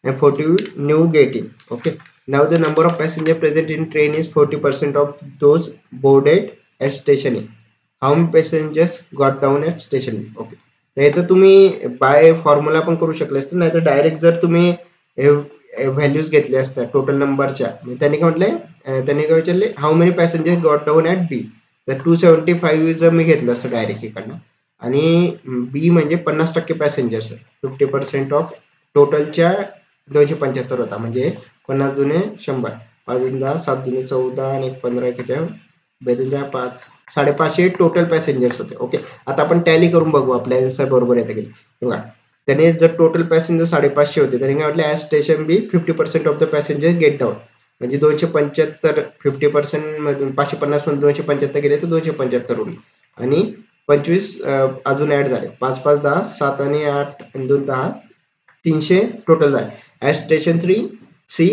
and 40 new get in. Okay. Now the number of passengers present in train is 40% of those boarded at station A. How many passengers got down at station B? Okay. याचं तुम्ही bye formula पण करू शकले असते नाही तर direct जर तुम्ही व्हॅल्यूज घेतल्या असतात टोटल नंबरच्या त्यांनी काय म्हटलंय त्यांनी काय विचारले how many passengers got down at B तर 275 जर मी घेतलं असतं डायरेक्ट इकडनं आणि बी म्हणजे 50% पॅसेंजर्स 50% ऑफ टोटलच्या 275 होता म्हणजे 50 दुने 100 5 दुने 10 7 दुने 14 आणि 15 किती 5 550 टोटल पॅसेंजर्स होते. ओके. आता आपण टॅली करून बघू आपल्या आन्सर बरोबर येतं की बघा त्याने जर टोटल पॅसेंजर 550 होते त्याने काय म्हटलं at station B 50% of the passenger get down म्हणजे 275 50% मधून 550 मधून 275 गेले तर 275 उरले आणि 25 अजून ऍड झाले 5 5 10 7 आणि 8 आणि 2 10 300 टोटल झाले. At station 3 C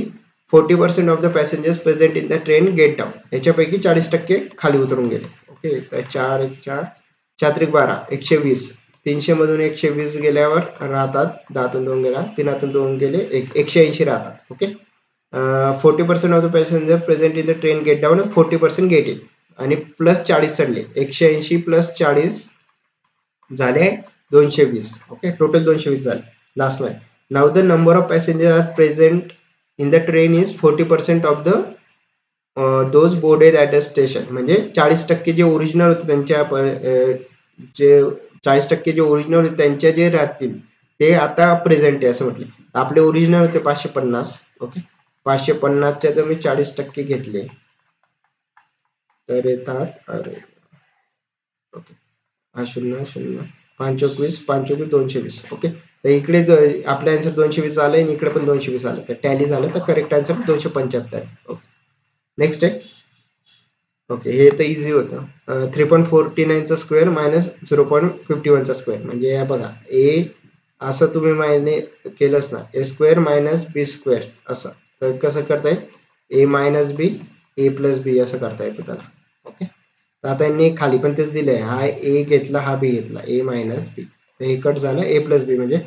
40% of the passengers present in the train get down याच्यापैकी 40% खाली उतरून गेले. ओके. तर 4 1 4 4 12 120 300 मधून 120 गेल्यावर राहतात, 10तून 2 गेला, 3तून 2 गेले, 180 राहतात. Okay. 40% of the passenger present in the train get down, 40% get in, आणि प्लस 40 चढले, 180 प्लस 40 झाले 220. ओके, टोटल 220 झाले लास्ट मध्ये. Now the number of passenger are present in the train is 40% of the those boarded at the station. म्हणजे 40% जे original होते त्यांच्या जे 40% जे ओरिजिनल होते त्यांच्या जे राहतील ते आता प्रेझेंट आहे असं म्हटले. आपले ओरिजिनल होते 550. ओके, 550च्या जर मी 40% घेतले तर येतात, अरे ओके, 0 0 5 21 5 21 220. ओके, तर इकडे आपला आन्सर 220 आलाय आणि इकडे पण 220 आलं, तर टॅली झालं, तर करेक्ट आन्सर 275. ओके, नेक्स्ट आहे. ओके, हे तर इझी होतं. 3.49चा स्क्वेअर मायनस 0.51चा स्क्वेअर. म्हणजे बघा, ए असं तुम्ही मायने केलंच ना, ए स्क्वेअर मायनस बी स्क्वेअर असं, तर कसं करता येईल, ए मायनस बी ए प्लस बी असं करता येतं त्याला. ओके, तर आता यांनी खाली पण तेच दिलंय, हा ए घेतला, हा बी घेतला, ए मायनस बी, तर हे कट झालं, ए प्लस बी म्हणजे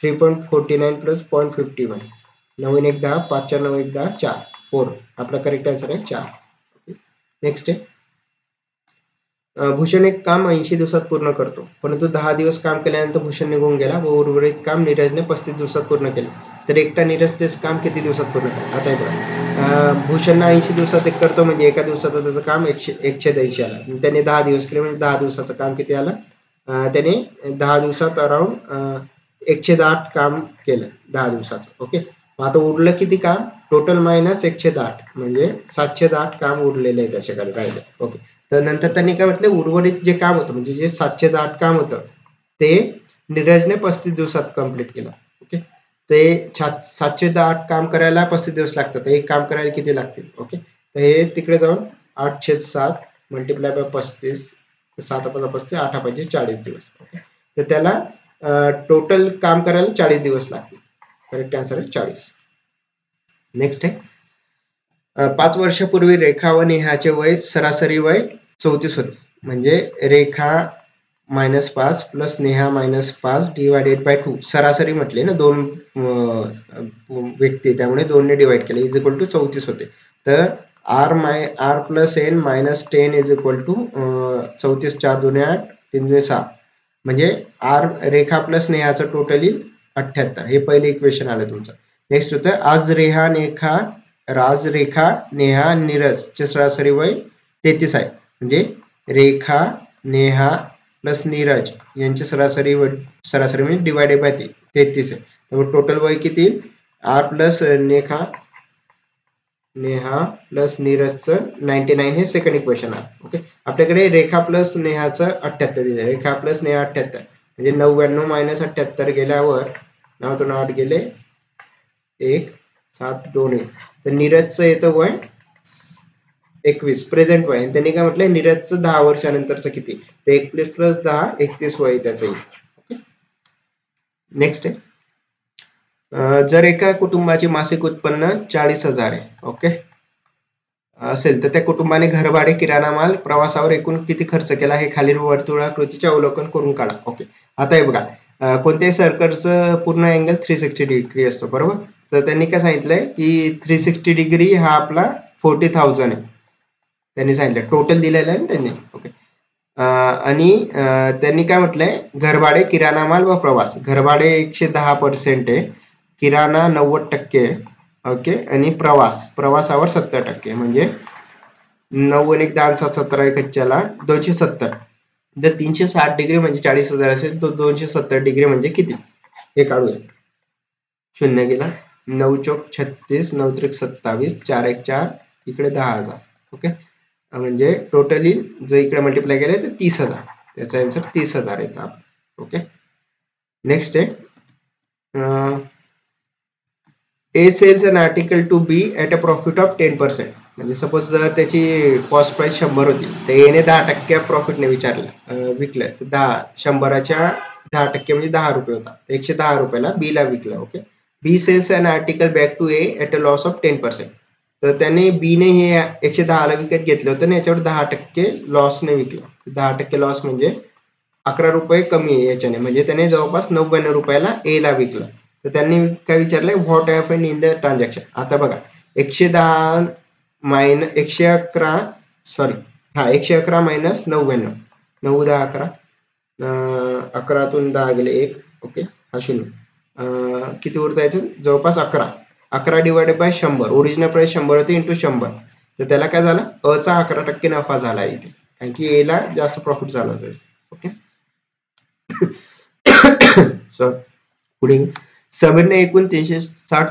3.49 प्लस 0.51, 9 1 10, 5 4 9 1 10, 4 4. आपला करेक्ट आन्सर आहे 4. नेक्स्ट आहे, भूषण एक काम 80 दिवसात पूर्ण करतो, परंतु 10 दिवस काम केल्यानंतर भूषण निघून गेला व उर्वरित काम नीरजने 35 दिवसात पूर्ण केले. तर एकटा नीरज तेच काम किती दिवसात पूर्ण केलं? आता हे बघा, भूषण 80 दिवसात एक करतो म्हणजे एका दिवसाचं त्याचं काम 180 आलं. त्याने 10 दिवस केले म्हणजे 10 दिवसाचं काम किती आलं? त्याने 10 दिवसात अराउंड 108 काम केलं 10 दिवसाचं. ओके, आता उरलं किती काम? टोटल मायनस 108 म्हणजे 708 काम उरलेलं आहे त्याच्याकडे राहिले. ओके, तर नंतर त्यांनी काय म्हटलं, उर्वरित जे काम होतं म्हणजे जे 708 काम होतं ते नीरजने 35 दिवसात कंप्लीट केलं. ओके, ते 708 काम करायला 35 दिवस लागतात, एक काम करायला किती लागतील? ओके, तर हे तिकडे जाऊन 8/7 मल्टिप्लाय बाय 35, 7 35 8 पाहिजे 40 दिवस. ओके, तर त्याला टोटल काम करायला 40 दिवस लागतील. करेक्ट आन्सर आहे 40. नेक्स्ट आहे, 5 वर्षापूर्वी रेखा व नेहाचे वय सरासरी वय 34 होते. म्हणजे रेखा -5 प्लस नेहा -5 डिवायडेड बाय 2, सरासरी म्हटले ना, दोन व्यक्ती, त्यामुळे 2 ने डिवाइड केले, इज इक्वल टू 34 होते. तर r plus n -10 is equal to 34, 4 2 8 3 2 6, म्हणजे r रेखा प्लस नेहाचं टोटल येईल 78. हे पहिले इक्वेशन आलं तुमचं. नेक्स्ट होतं, आज रेखा नेहा नीरज चे सरासरी वय 33 आहे. म्हणजे रेखा नेहा प्लस नीरज यांचे सरासरी म्हणजे डिवायडेड बाय 33 आहे. त्यामुळे टोटल वय किती येईल? आर प्लस नेहा प्लस नीरजचं 99 हे सेकंड इक्वेशन आहे. ओके, आपल्याकडे रेखा प्लस नेहाचं 78 दिलं, रेखा प्लस नेहा 78 म्हणजे 99 मायनस 78 गेल्यावर 9 तो 8 गेले 1 7 2 1, तर नीरजचं येतं वय 21 प्रेझेंट वय. आणि त्यांनी काय म्हटलंय, नीरजचं 10 वर्षानंतरचं किती? तर 21 प्लस 10 31 वय त्याचं येईल. ओके, नेक्स्ट आहे, जर एका कुटुंबाचे मासिक उत्पन्न 40,000 आहे, ओके असेल, तर त्या कुटुंबाने घरभाडे, किराणा माल, प्रवासावर एकूण किती खर्च केला हे खालील वर्तुळाकृतीचे अवलोकन करून काढा. ओके, आता हे बघा, कोणत्याही सर्कलचं पूर्ण अँगल 360 डिग्री असतो, बरोबर. तर त्यांनी काय सांगितलंय की 360 डिग्री हा आपला 40,000 आहे, त्यांनी सांगितलं, टोटल दिलेलं आहे ना त्यांनी. ओके, आणि त्यांनी काय म्हटलंय, घरभाडे, किराणा माल व प्रवास. घरभाडे 110% आहे, किराणा 90% आहे, ओके, आणि प्रवासावर 70%, म्हणजे 9 1 10 7 17 1 270. जर 360 डिग्री म्हणजे 40,000 असेल, तर 270 डिग्री म्हणजे किती हे काढूया. 0 गेला, 9 चौक 36, 9 त्रिक 27, 4 1 4, इकडे 10,000. ओके, म्हणजे टोटली जर इकडे मल्टिप्लाय केले तर 30,000, त्याचा आन्सर 30,000 येतो. ओके, नेक्स्ट आहे, a sells an article to be at a profit of 10%. म्हणजे सपोज जर त्याची कॉस्ट प्राइस 100 होती, तर एने 10% प्रॉफिटने विकलं, तर 100च्या 10% म्हणजे 10 रुपये होता, 110 रुपयाला बी ला विकलं. Okay, B sells an article back to A at a loss of 10%. तर त्याने बी ने हे 110 ला विकत घेतलं होतं आणि याच्यावर 10% लॉसने विकलं. 10% लॉस म्हणजे 11 रुपये कमी आहे याच्याने, म्हणजे त्याने जवळपास 99 रुपयाला ए ला विकलं. तर त्यांनी काय विचारलंय, what happen in the transaction. आता बघा 110 मायनस 111 सॉरी 111 मायनस 99, 9 10 11, 11तून 10 गेले 1, ओके हा 0, किती वर जायचं जवळपास 11 डिवायडेड बाय 100, ओरिजिनल प्राइस 100 होती इंटू 100, तर त्याला काय झालं, अचा 11% नफा झाला इथे, कारण की ए ला जास्त प्रॉफिट झाला. ओके सर पुढे समीरने एकूण 360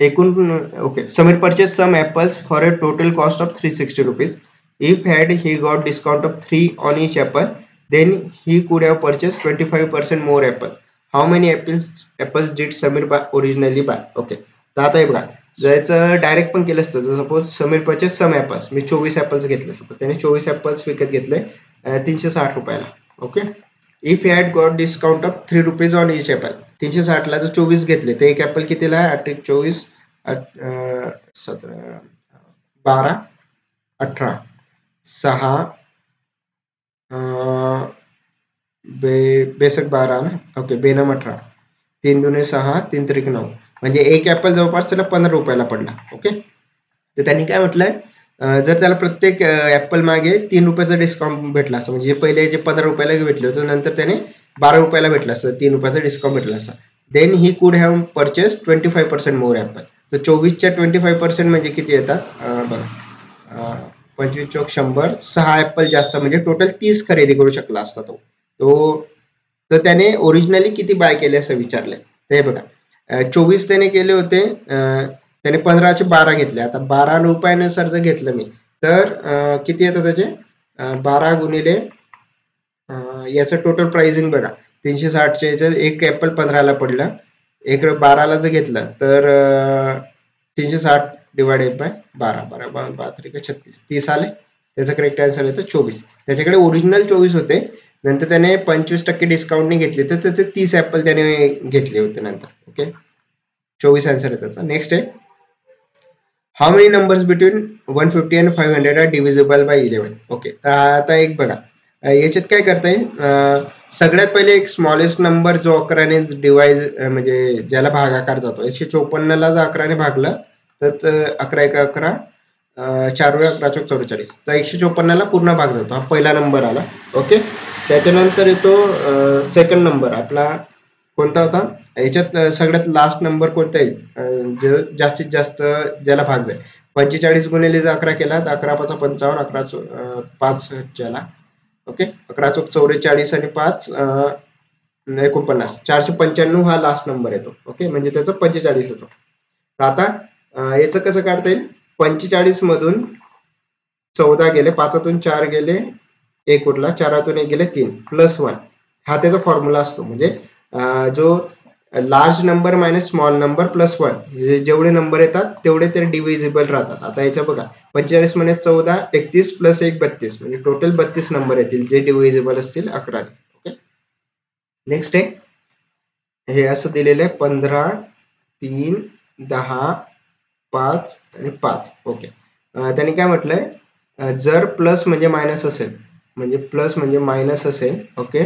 एकूण okay Sameer purchase some apples for a total cost of 360 rupees. If had he got discount of 3 on each apple, then he could have purchased 25% more apples. How many apples did Samir buy originally buy? Okay, तर आता हे बघा, जर direct पण केलं असतं, जर suppose Sameer purchase some apples, मी 24 ऍपल्स घेतले, सपोज त्याने 24 ऍपल्स विकत घेतले 360 रुपयाला. Okay, if he had got discount of 3 rupees on each apple, 360 ला जर 24 घेतले तर एक ऍपल कितीला, 24 17 12 18 6 बेसक 12 ना, ओके बेनम 18, 3 दुने 6, 3 त्रिक 9, म्हणजे एक ऍपल जवळपास त्याला 15 रुपयाला पडला. ओके, तर त्यांनी काय म्हटलंय, जर त्याला प्रत्येक ऍपल मागे 3 रुपयाचा डिस्काउंट भेटला असतं, म्हणजे पहिले जे 15 रुपयाला भेटले होते नंतर त्याने 12 रुपयाला भेटला असतं, 3 रुपयाचा डिस्काउंट भेटला असता, then he could have purchase 25% more apple. तर 24च्या 25% म्हणजे किती येतात बघा, 25 चौक 100, 6 ऍपल जास्त, म्हणजे टोटल 30 खरेदी करू शकला असता तो. तर त्याने ओरिजिनली किती बाय केले असं विचारलंय. तर हे बघा 24 त्याने केले होते, त्याने 15चे 12 घेतले. आता 12 रुपयानुसार जर घेतलं मी तर किती येतं त्याचे, 12 गुणिले याचं टोटल प्राइसिंग बघा 360च्या याचं एक ऍपल 15ला पडलं, एक 12ला जर घेतलं तर 360 डिवायडेड बाय 12, 12 12 36, 30 आले. त्याचा करेक्ट आन्सर येतो 24. त्याच्याकडे ओरिजिनल 24 होते, नंतर त्याने 25% डिस्काउंटने घेतले तर त्याचे 30 ऍपल त्याने घेतले होते नंतर. ओके, 24 आन्सर आहे त्याचा. नेक्स्ट आहे, how many numbers between 150 and 500 are divisible by 11. Okay, तर आता एक बघा याच्यात काय करता येईल, सगळ्यात पहिले एक स्मॉलेस्ट नंबर जो 11ने डिवाइज म्हणजे ज्याला भागाकार जातो, 154ला जर 11ने भागलं तर 11 1 11, 4 11 चौक 44, तर 154ला पूर्ण भाग जातो, हा पहिला नंबर आला. ओके, त्याच्यानंतर येतो सेकंड नंबर आपला कोणता होता, याच्यात सगळ्यात लास्ट नंबर कोणता येईल, जास्तीत जास्त ज्याला भाग जाईल. 45 गुणिले जर 11 केला तर 11 5 55, 11 5 ज्याला, ओके 11 चौक 44 आणि 5 49, 495 हा लास्ट नंबर येतो. ओके, म्हणजे त्याचा 45 येतो. तर आता याचं कसं काढता येईल, 45 मधून 14 गेले, 5तून 4 गेले, 1 उरला, 4तून 1 गेले 3, +1 हा त्याचा फॉर्म्युला असतो. म्हणजे जो large number minus small number +1, जेवढे नंबर येतात तेवढे ते डिव्हिजिबल राहतात. आता याच्या बघा 45 मध्ये 14, 31 + 1 32, म्हणजे टोटल 32 नंबर येतील जे डिव्हिजिबल असतील 11. ओके, नेक्स्ट आहे हे असं दिलेलं आहे 15 3 10 5 आणि 5. ओके, त्यांनी काय म्हटलंय, जर प्लस म्हणजे मायनस असेल, म्हणजे प्लस म्हणजे मायनस असेल, ओके,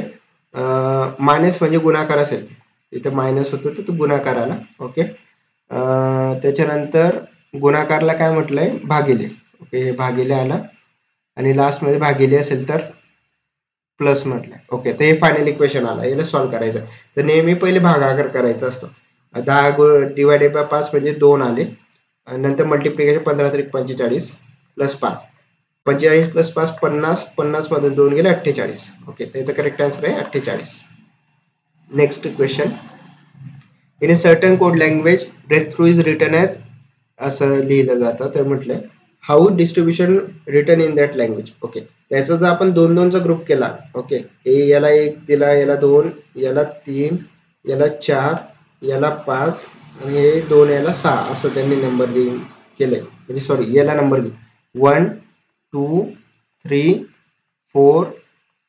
मायनस म्हणजे गुणाकार असेल, इथे मायनस होतं तर तो गुणाकार आला. ओके, त्याच्यानंतर गुणाकारला काय म्हटलंय, भागिले. ओके, हे भागिले आला आणि लास्ट मध्ये भागिले असेल तर प्लस म्हटलंय. ओके, तर हे फायनल इक्वेशन आला, याला सॉल्व्ह करायचं. तर नेहमी पहिले भागाकार करायचा असतो. 10 डिवायडेड बाय 5 म्हणजे 2 आले, नंतर मल्टिप्लिकेशन 15 त्रिक 45 + 5, 45 + 5 50, 50 मधून 2 गेले 48. ओके, त्याचा करेक्ट आन्सर आहे 48. Next question, in a certain code language break through is written as, असं लिहिलं जातं. तर म्हटलंय how distribution written in that language. Okay, त्याचा जर आपण 2-2चा ग्रुप केला, ओके, याला 1 दिला, याला 2, याला 3, याला 4, याला 5 आणि हे 2 याला 6, असं त्यांनी नंबर देऊन केलंय. म्हणजे सॉरी, याला नंबर घेऊ 1 2 3 4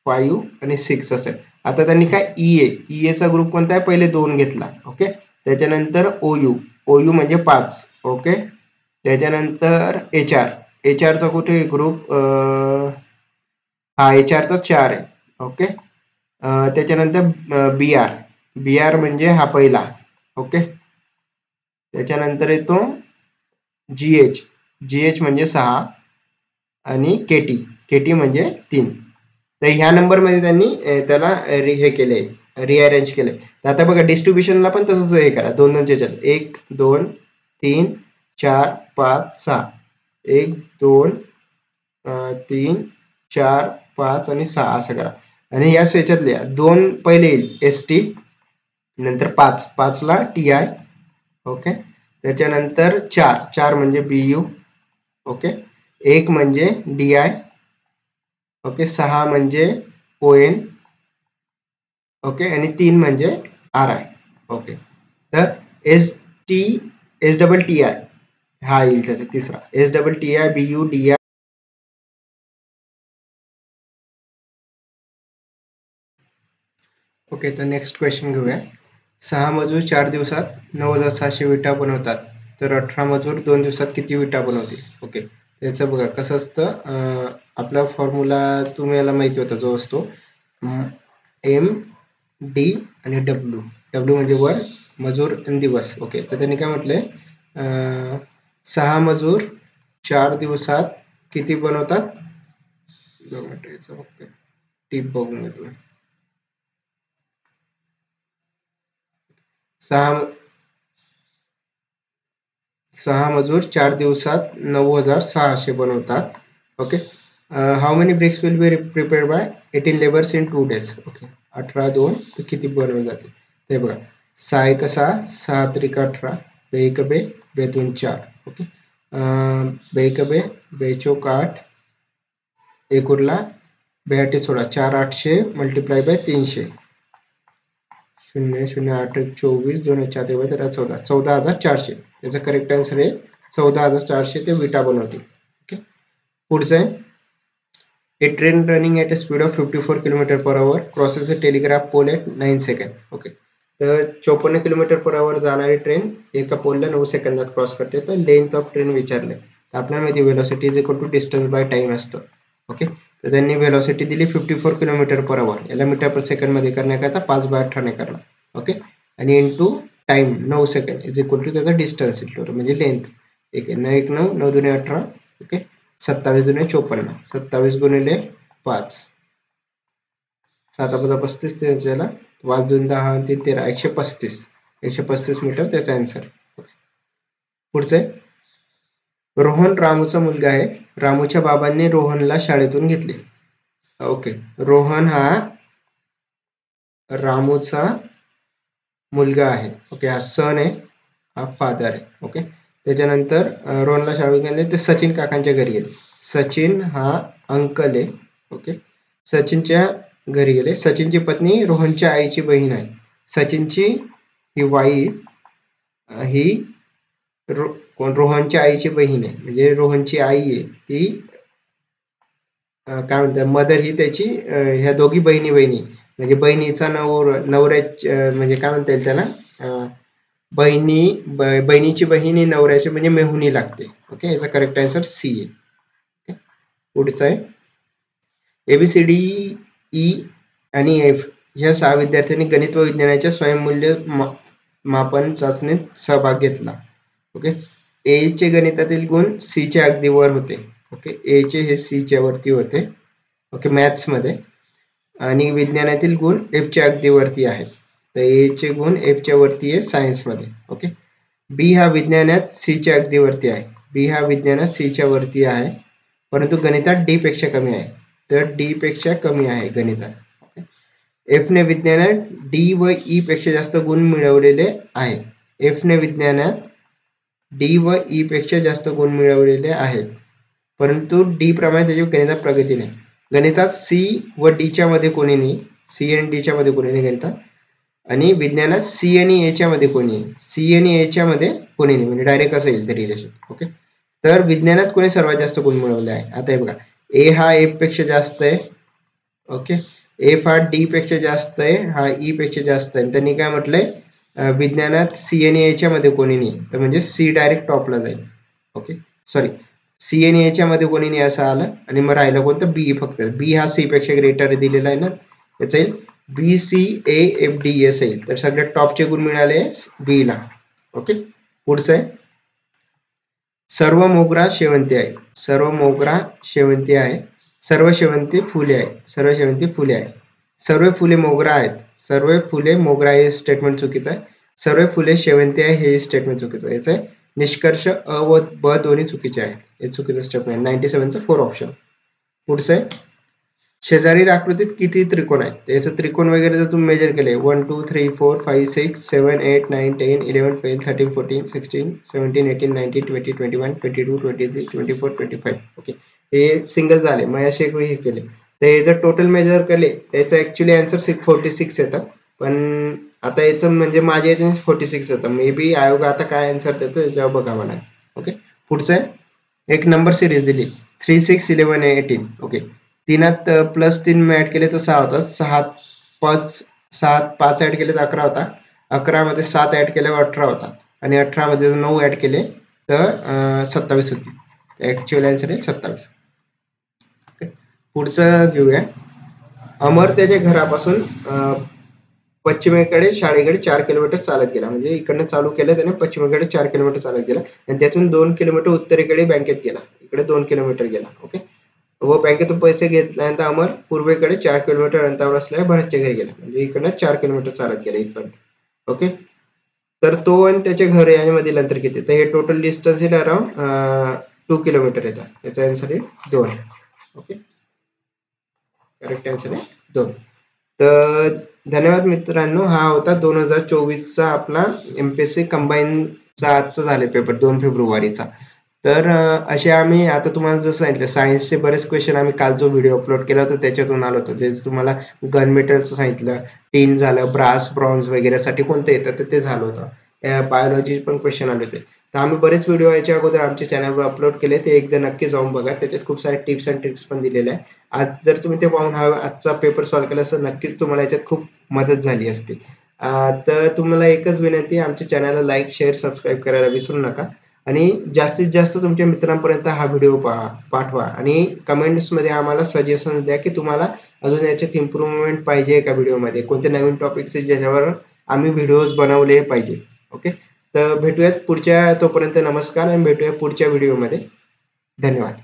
5 आणि 6 असेल. आता त्यांनी काय ईएचा ग्रुप कोणता आहे, पहिले 2 घेतला. ओके, त्याच्यानंतर ओयू म्हणजे 5. ओके, त्याच्यानंतर एचआरचा कुठे ग्रुप, हा एचआरचा 4 आहे. ओके. त्याच्यानंतर बी आर म्हणजे हा पहिला. ओके. त्याच्यानंतर येतो जी एच म्हणजे 6 आणि केटी म्हणजे 3. तर ह्या नंबरमध्ये त्यांनी त्याला हे केलंय, रिअरेंज केलंय. तर आता बघा डिस्ट्रीब्युशनला पण तसंच हे करा, 2-2च्या ह्याच्यात 1 2 3 4 5 6 1 2 3 4 5 आणि 6 असं करा. आणि या ह्याच्यातले 2 पहिले येईल ST, नंतर 5 ला TI. ओके. त्याच्यानंतर 4 म्हणजे BU. ओके. 1 म्हणजे DI. ओके. 6 म्हणजे ON. ओके. आणि 3 म्हणजे RI. ओके. तर STI हा येईल त्याचा तिसरा. STI BU DI. ओके. तर नेक्स्ट क्वेश्चन घेऊया. 6 मजूर 4 दिवसात 9,600 विटा बनवतात, तर 18 मजूर 2 दिवसात किती विटा बनवतील? ओके. त्याचं बघा कसं असतं, आपला फॉर्म्युला तुम्हाला माहिती होता जो असतो MD आणि W म्हणजे वर, मजूर आणि दिवस. ओके. तर त्यांनी काय म्हटलंय, 6 मजूर 4 दिवसात किती बनवतात? फक्त टीप बघून घेतो. 6 मजूर 4 दिवसात 9,600 बनवतात. Okay. How many bricks will be prepared by 18 labours in 2 days? Okay. 18 2 तर किती बनवले जाते ते बघा. 6 1 6 6 3 18 बे 1 बे 2 4. ओके. बे 1 बे 4 8 1 उरला, बे 8 16 4 800 मल्टिप्लाय बाय 300 0 0 8 1 24 2 4 13 14 14,400. त्याचा करेक्ट आन्सर आहे 14,400 ते विटा बनवतील. ओके. पुढचं आहे, a train running at a speed of 54 km/h crosses a telegraph pole at 9 second. Okay. तर 54 km/h जाणारी ट्रेन एका पोलला 9 सेकंदात क्रॉस करते. तर लेंथ ऑफ ट्रेन विचारले, तर आपल्याला माहिती velocity is equal to distance by time असतं. ओके. तर त्यांनी व्हेलॉसिटी दिली 54 km/h. याला मीटर पर सेकंड मध्ये करण्याकरता 5/18 ने करणार. ओके. आणि into time 9 second is equal to त्याचा डिस्टन्स म्हणजे लेंथ. 1 9 9 2 18. ओके. 27 2 54. 27 गुणिले 5 7 35 त्याला 5 2 10 3 13 135 मीटर त्याचा आन्सर. पुढचे, रोहन रामूचा मुलगा आहे. रामूच्या बाबांनी रोहनला शाळेतून घेतले. ओके. रोहन हा रामूचा मुलगा आहे. ओके. हा सन आहे, हा फादर आहे. ओके. त्याच्यानंतर रोहनला शाळेत गेले ते सचिन काकांच्या घरी गेले. सचिन हा अंकल आहे. ओके. सचिनच्या घरी गेले. सचिनची पत्नी रोहनच्या आईची बहीण आहे. सचिनची ही वाईफ ही रोहनच्या आईची बहीण आहे. म्हणजे रोहनची आई आहे ती काय म्हणतात मदर ही त्याची, ह्या दोघी बहिणी म्हणजे बहिणीचा नवऱ्या म्हणजे काय म्हणता येईल त्याला, बहिणीची बहिणी नवऱ्याची म्हणजे मेहुणी लागते. ओके. याचा करेक्ट आन्सर सी आहे. पुढचा आहे, ABCD E आणि F ह्या 6 विद्यार्थ्यांनी गणित व विज्ञानाच्या स्वयंमूल्य मापन चाचणीत सहभाग घेतला. ओके. ए चे गणितातील गुण सी च्या अगदी वर होते. ओके. ए चे हे सी च्या वरती होते. ओके. मॅथ्स मध्ये. आणि विज्ञानातील गुण एफ च्या अगदी वरती आहेत. तर ए चे गुण एफ च्या वरती आहे सायन्स मध्ये. ओके. बी हा विज्ञानात सी च्या अगदी वरती आहे. बी हा विज्ञानात सी च्या वरती आहे, परंतु गणितात डी पेक्षा कमी आहे. तर डी पेक्षा कमी आहे गणितात. एफ ने विज्ञानात डी व ई पेक्षा जास्त गुण मिळवलेले आहे. एफ ने विज्ञानात डी व ई पेक्षा जास्त गुण मिळवलेले आहेत, परंतु डी प्रमाणे त्याची गणितात प्रगती नाही. गणितात सी व डी च्या मध्ये कोणी नाही, सी आणि डी च्या मध्ये कोणी नाही गणितात. आणि विज्ञानात सी आणि ए च्या मध्ये कोणी आहे, सी आणि ए च्या मध्ये कोणी नाही. म्हणजे डायरेक्ट असं येईल ते रिलेशन. ओके. तर विज्ञानात कोणी सर्वात जास्त गुण मिळवले आहे? आता हे बघा, ए हा एफ पेक्षा जास्त आहे. ओके. एफ हा डी पेक्षा जास्त आहे, हा ई पेक्षा जास्त आहे. त्यांनी काय म्हटलंय, विज्ञानात सी आणि ए च्या मध्ये कोणी नाही, तर म्हणजे सी डायरेक्ट टॉपला जाईल. ओके. सॉरी, सी आणि ए च्या मध्ये कोणी नाही असं आलं. आणि मग राहिलं कोणतं, बी. फक्त बी हा सी पेक्षा ग्रेटर दिलेला आहे ना, याचा येईल BCAFD येईल. तर सगळ्यात टॉपचे गुण मिळाले बी ला. ओके, पुढचं आहे सर्व मोगरा शेवंती आहे. सर्व मोगरा शेवंती आहे. सर्व शेवंती फुले आहे. सर्व शेवंती फुले आहे. सर्व फुले मोगरा आहेत. सर्व फुले मोगरा हे स्टेटमेंट चुकीचं आहे. सर्व फुले शेवंती आहे हे स्टेटमेंट चुकीचं आहे. याचं निष्कर्ष अ व ब दोन्ही चुकीचे आहेत. हे चुकीचं स्टेटमेंट. 97चं 4 ऑप्शन. पुढचं आहे शेजारील आकृतीत किती त्रिकोण आहेत. याचं त्रिकोण वगैरे जर तुम्ही मेजर केले 1 2 3 4 5 6 7 8 9 10 11 12 13 14 16 17 18 19 20 21 22 23 24 25. ओके, हे सिंगल झाले. मग असे हे केले तर हे जर टोटल मेजर केले तर याचं ऍक्च्युली आन्सर 46 येतं. पण आता याचं म्हणजे माझ्या याच्याने 46 येतं. मे बी आयोग आता काय आन्सर देतं त्याच्यावर बघावं लागेल. ओके, पुढचं आहे एक नंबर सिरीज दिली 3 6 11 18. ओके, तीनात +3 ऍड केले तर 6 होतात. 5 ऍड केले तर 11 होता. 11 मध्ये 7 ऍड केले 18 होतात. आणि 18 मध्ये 9 ऍड केले तर 27 होती. ऍक्च्युअल आन्सर आहे 27. पुढचं घेऊया. अमर त्याच्या घरापासून पश्चिमेकडे शाळेकडे 4 किलोमीटर चालत गेला. म्हणजे इकडनं चालू केलं त्याने पश्चिमेकडे 4 किलोमीटर चालत गेला आणि त्यातून 2 किलोमीटर उत्तरेकडे बँकेत गेला. इकडे 2 किलोमीटर गेला. ओके, व बँकेतून पैसे घेतल्यानंतर अमर पूर्वेकडे 4 किलोमीटर अंतरावर असलेल्या भरतच्या घरी गेला. म्हणजे इकडनं 4 किलोमीटर चालत गेला इथपर्यंत. ओके, तर तो आणि त्याचे घर यामधील अंतर किती. तर हे टोटल डिस्टन्स येईल अराउंड 2 किलोमीटर येतात. याचा आन्सर आहे 2. ओके, करेक्ट आन्सर आहे 2. तर धन्यवाद मित्रांनो. हा होता 2024चा आपला MPSC कंबाईनचा आजचा झाले पेपर 2 फेब्रुवारीचा. तर असे आम्ही आता तुम्हाला जसं सांगितलं सायन्सचे बरेच क्वेश्चन आम्ही काल जो व्हिडिओ अपलोड केला होता त्याच्यातून आलो होतो. जे तुम्हाला गन मेटलचं सांगितलं, टीन झालं, ब्रास, ब्रॉन्झ वगैरेसाठी कोणतं येतं तर ते झालं होतं. बायोलॉजी पण क्वेश्चन आले होते. तर आम्ही बरेच व्हिडिओ याच्या अगोदर आमच्या चॅनलवर अपलोड केले. ते एकदा नक्की जाऊन बघा. त्याच्यात खूप सारे टिप्स अँड ट्रिक्स पण दिलेले आहे. आज जर तुम्ही ते पाहून हा आजचा पेपर सॉल्व्ह केला असता नक्कीच तुम्हाला याच्यात खूप मदत झाली असती. तर तुम्हाला एकच विनंती आहे आमच्या चॅनलला लाईक, शेअर, सबस्क्राईब करायला विसरू नका. आणि जास्तीत जास्त तुमच्या मित्रांपर्यंत हा व्हिडिओ पाठवा आणि कमेंट्समध्ये आम्हाला सजेशन द्या की तुम्हाला अजून याच्यात इम्प्रूव्हमेंट पाहिजे का व्हिडिओमध्ये, कोणते नवीन टॉपिक्स ज्याच्यावर आम्ही व्हिडिओज बनवले पाहिजे. ओके, तर भेटूयात पुढच्या. तोपर्यंत नमस्कार आणि भेटूया पुढच्या व्हिडिओमध्ये. धन्यवाद.